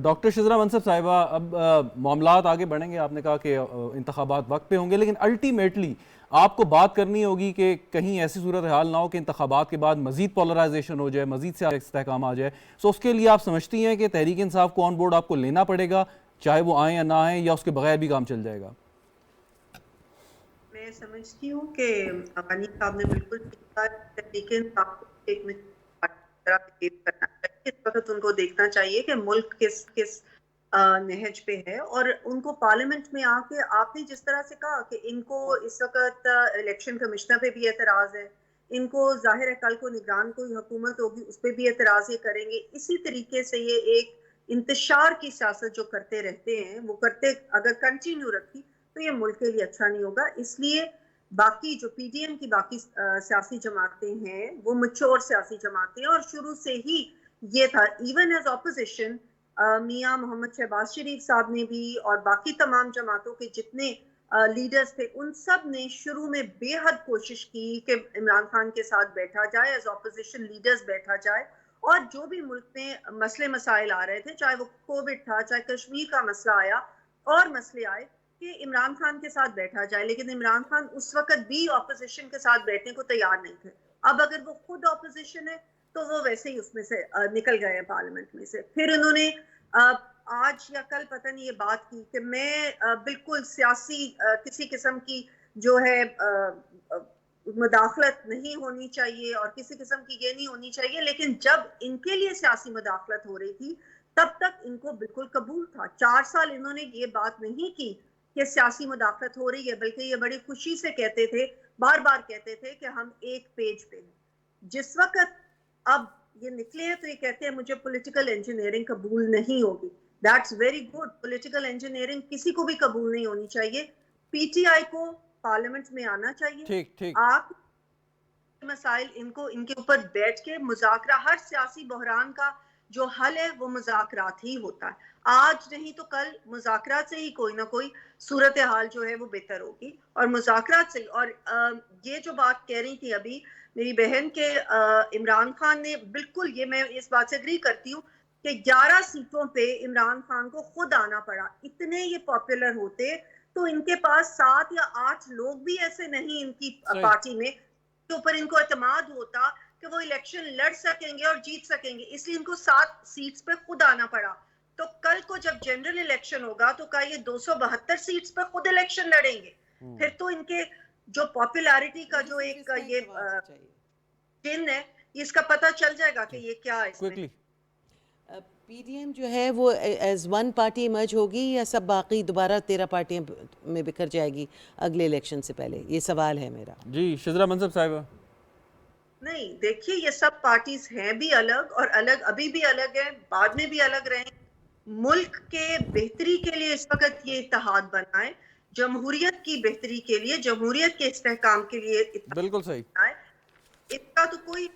A: डॉक्टर शिजरा मनसब साहिबा, अब मामलात आगे बढ़ेंगे। आपने कहा कि इंतखाबात वक्त पे होंगे, लेकिन अल्टीमेटली आपको बात करनी होगी कि कहीं ऐसी सूरत हाल ना हो कि इंतखाबात के बाद मजीद पोलराइजेशन हो जाए, मजीद से इस्तेहकाम आ जाए। सो उसके लिए आप समझती हैं कि तहरीक इंसाफ को ऑन बोर्ड आपको लेना पड़ेगा, चाहे वो आए या ना आए, या उसके बगैर भी काम चल जाएगा?
F: मैं समझती हूँ कि अबानी साहब ने बिल्कुल ठीक कहा। तहरीक इंसाफ को एक तरह बिहेव करना चाहिए। इस वक्त उनको देखना चाहिए कि मुल्क किस किस नहज पे है, और उनको पार्लियामेंट में आके आपने जिस तरह से कहा कि इनको इस वक्त इलेक्शन कमिश्नर पे भी एतराज़ है, इनको जाहिर है कल को निगरान कोई हुकूमत होगी उस पर भी एतराज़ ये करेंगे। इसी तरीके से ये एक इंतशार की सियासत जो करते रहते हैं, वो करते अगर कंटिन्यू रखी तो ये मुल्क के लिए अच्छा नहीं होगा। इसलिए बाकी जो PDM की बाकी सियासी जमातें हैं वो मैच्योर सियासी जमातें हैं, और शुरू से ही ये था। इवन एज ऑपोजिशन मियां मोहम्मद शहबाज शरीफ साहब ने भी और बाकी तमाम जमातों के जितने लीडर्स थे, उन सब ने शुरू में बेहद कोशिश की कि इमरान खान के साथ बैठा जाए, एज ऑपोजिशन लीडर्स बैठा जाए, और जो भी मुल्क में मसले मसाइल आ रहे थे, चाहे वो कोविड था, चाहे कश्मीर का मसला आया और मसले आए, कि इमरान खान के साथ बैठा जाए। लेकिन इमरान खान उस वक्त भी ऑपोजिशन के साथ बैठने को तैयार नहीं थे। अब अगर वो खुद ऑपोजिशन है तो वो वैसे ही उसमें से निकल गए हैं पार्लियामेंट में से। फिर उन्होंने आज या कल पता नहीं ये बात की कि मैं बिल्कुल सियासी किसी किस्म की जो है मुदाखलत नहीं होनी चाहिए और किसी किस्म की ये नहीं होनी चाहिए। लेकिन जब इनके लिए सियासी मुदाखलत हो रही थी तब तक इनको बिल्कुल कबूल था। 4 साल इन्होंने ये बात नहीं की कि सियासी मुदाखलत हो रही है, बल्कि ये बड़ी खुशी से कहते थे, बार बार कहते थे कि हम एक पेज पे हैं। जिस वक्त अब ये निकले हैं तो ये कहते हैं मुझे पॉलिटिकल इंजीनियरिंग कबूल नहीं होगी। That's very good. Political engineering किसी को भी कबूल नहीं होनी चाहिए। PTI को पार्लियामेंट में आना चाहिए।
A: ठीक ठीक।
F: आप मसाइल इनको इनके ऊपर बैठ के मुज़ाकरा, हर सियासी बहरान का जो हल है वो मुज़ाकरात ही होता है। आज नहीं तो कल मुज़ाकरात से ही कोई ना कोई सूरत हाल जो है वो बेहतर होगी, और मुज़ाकरात से। और ये जो बात कह रही थी अभी मेरी बहन के, इमरान खान ने बिल्कुल, ये मैं इस बात से एग्री करती हूँ कि 11 सीटों पे इमरान खान को खुद आना पड़ा। इतने ये पॉपुलर होते तो इनके पास 7 या 8 लोग भी ऐसे नहीं इनकी पार्टी में के ऊपर इनको एतमाद होता कि वो इलेक्शन लड़ सकेंगे और जीत सकेंगे, इसलिए इनको 7 सीट्स पे खुद आना पड़ा। तो कल को जब जनरल इलेक्शन होगा तो क्या ये 272 सीट्स पे खुद इलेक्शन लड़ेंगे? फिर तो इनके जो पॉपुलैरिटी का जो एक ये चिन्ह है, इसका पता चल जाएगा कि ये क्या है इसमें।
E: पीडीएम जो है वो एज वन पार्टी इमर्ज होगी या सब बाकी दोबारा 13 पार्टियां में बिखर जाएगी अगले इलेक्शन से पहले, ये सवाल है मेरा।
A: जी शिजरा मनसब साहिबा।
F: नहीं, देखिए ये सब पार्टीज हैं भी अलग और अलग अभी भी अलग है, बाद में भी अलग रहें। मुल्क के बेहतरी के लिए इस वक्त ये इत्तेहाद बना है, जमहूरियत की बेहतरी के लिए, जमहूरियत के इस्तेहकाम के लिए
A: बिल्कुल सही।
F: इसका तो कोई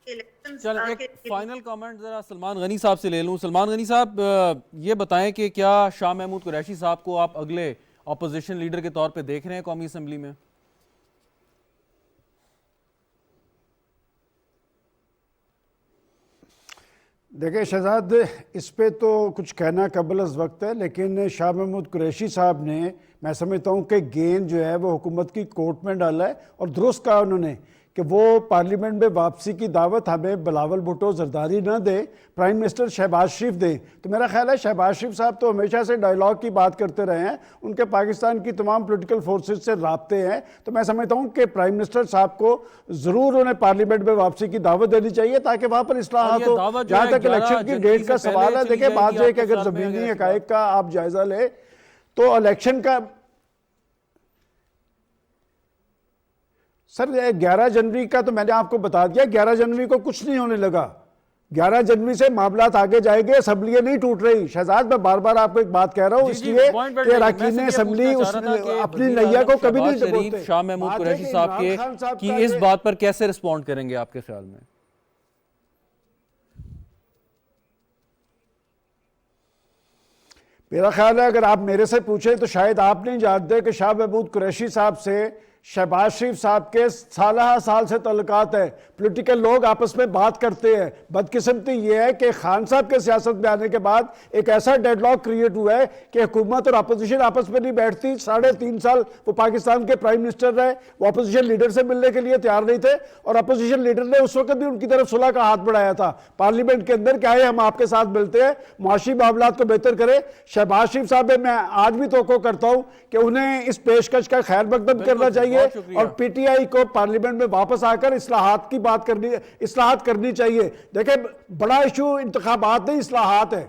A: चल एक फाइनल कमेंट जरा सलमान गनी साहब से ले लूं। सलमान गनी साहब, ये बताएं कि क्या शाह महमूद कुरैशी साहब को आप अगले अपोजिशन लीडर के तौर पे देख रहे हैं कौमी असम्बली में?
G: देखिए शहजाद, इस पे तो कुछ कहना कबल अज़ वक्त है, लेकिन शाह महमूद कुरैशी साहब ने, मैं समझता हूँ कि गेंद जो है वो हुकूमत की कोर्ट में डाला है और दुरुस्त कहा उन्होंने कि वो पार्लियामेंट में वापसी की दावत हमें बिलावल भुट्टो जरदारी ना दे, प्राइम मिनिस्टर शहबाज शरीफ दें। तो मेरा ख्याल है शहबाज शरीफ साहब तो हमेशा से डायलॉग की बात करते रहे हैं, उनके पाकिस्तान की तमाम पॉलिटिकल फोर्सेस से राब्ते हैं, तो मैं समझता हूँ कि प्राइम मिनिस्टर साहब को ज़रूर उन्हें पार्लियामेंट में वापसी की दावत देनी चाहिए ताकि वहाँ पर इस्लाहात हो। जहाँ तक इलेक्शन की डेट का सवाल है, देखिए बात यह है कि अगर ज़मीनी हक़ाइक़ का आप जायज़ा लें तो इलेक्शन का सर 11 जनवरी का तो मैंने आपको बता दिया, 11 जनवरी को कुछ नहीं होने लगा। 11 जनवरी से मामलात आगे जाएंगे, असम्बलियां नहीं टूट रही। शहजाद, मैं बार बार आपको एक बात कह रहा हूँ, इसलिए कि अरकान असम्बली अपनी नैया को कभी नहीं डुबोते।
A: शाह महमूद कुरैशी साहब के कि इस बात पर कैसे रिस्पॉन्ड करेंगे आपके ख्याल में?
G: मेरा ख्याल है अगर आप मेरे से पूछें तो शायद आप नहीं जानते कि शाह महमूद कुरैशी साहब से शहबाज शरीफ साहब के साल से तल्लुकात है। पॉलिटिकल लोग आपस में बात करते हैं। बदकिस्मती ये है कि खान साहब के सियासत में आने के बाद एक ऐसा डेडलॉक क्रिएट हुआ है कि हुकूमत और अपोजिशन आपस में नहीं बैठती। 3.5 साल वो पाकिस्तान के प्राइम मिनिस्टर रहे, वो अपोजिशन लीडर से मिलने के लिए तैयार नहीं थे और अपोजिशन लीडर ने उस वक्त भी उनकी तरफ सुलह का हाथ बढ़ाया था पार्लियामेंट के अंदर, क्या है हम आपके साथ मिलते हैं, मुआशी मामलात को बेहतर करें। शहबाज शरीफ साहब मैं आज भी तवक्को करता हूं कि उन्हें इस पेशकश का खैर मकदम करना चाहिए और पीटीआई को पार्लियामेंट में वापस आकर इस्लाहात की बात करनी, इस्लाहात करनी चाहिए। देखिए बड़ा इशू इंतखाबात नहीं, इस्लाहात है।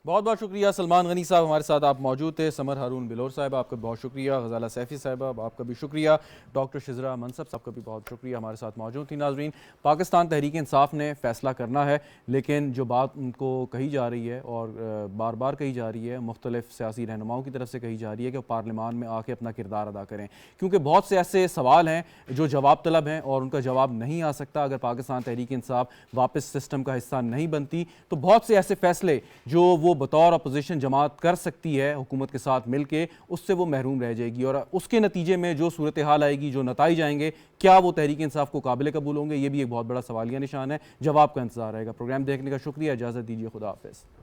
A: बहुत बहुत शुक्रिया सलमान गनी साहब, हमारे साथ आप मौजूद थे। समर हारून बिलोर साहब आपका बहुत शुक्रिया। गजाला सैफी साहब आपका भी शुक्रिया। डॉक्टर शिजरा मनसब साहब का भी बहुत शुक्रिया, हमारे साथ मौजूद थी। नाजरीन, पाकिस्तान तहरीक इंसाफ ने फैसला करना है, लेकिन जो बात उनको कही जा रही है और बार बार कही जा रही है, मुख्तलिफ सियासी रहनुमाओं की तरफ से कही जा रही है कि वो पार्लियामान में आके अपना किरदार अदा करें, क्योंकि बहुत से ऐसे सवाल हैं जो जवाब तलब हैं और उनका जवाब नहीं आ सकता अगर पाकिस्तान तहरीक इंसाफ वापस सिस्टम का हिस्सा नहीं बनती। तो बहुत से ऐसे फैसले जो वो बतौर अपोजिशन जमात कर सकती है हुकूमत के साथ मिलके, उससे वो महरूम रह जाएगी और उसके नतीजे में जो सूरत हाल आएगी, जो नताइज आएंगे, क्या वो तहरीक इंसाफ को काबिल कबूल होंगे, ये भी एक बहुत बड़ा सवालिया निशान है। जवाब का इंतजार रहेगा। प्रोग्राम देखने का शुक्रिया, इजाज़त दीजिए, खुदा हाफिज़।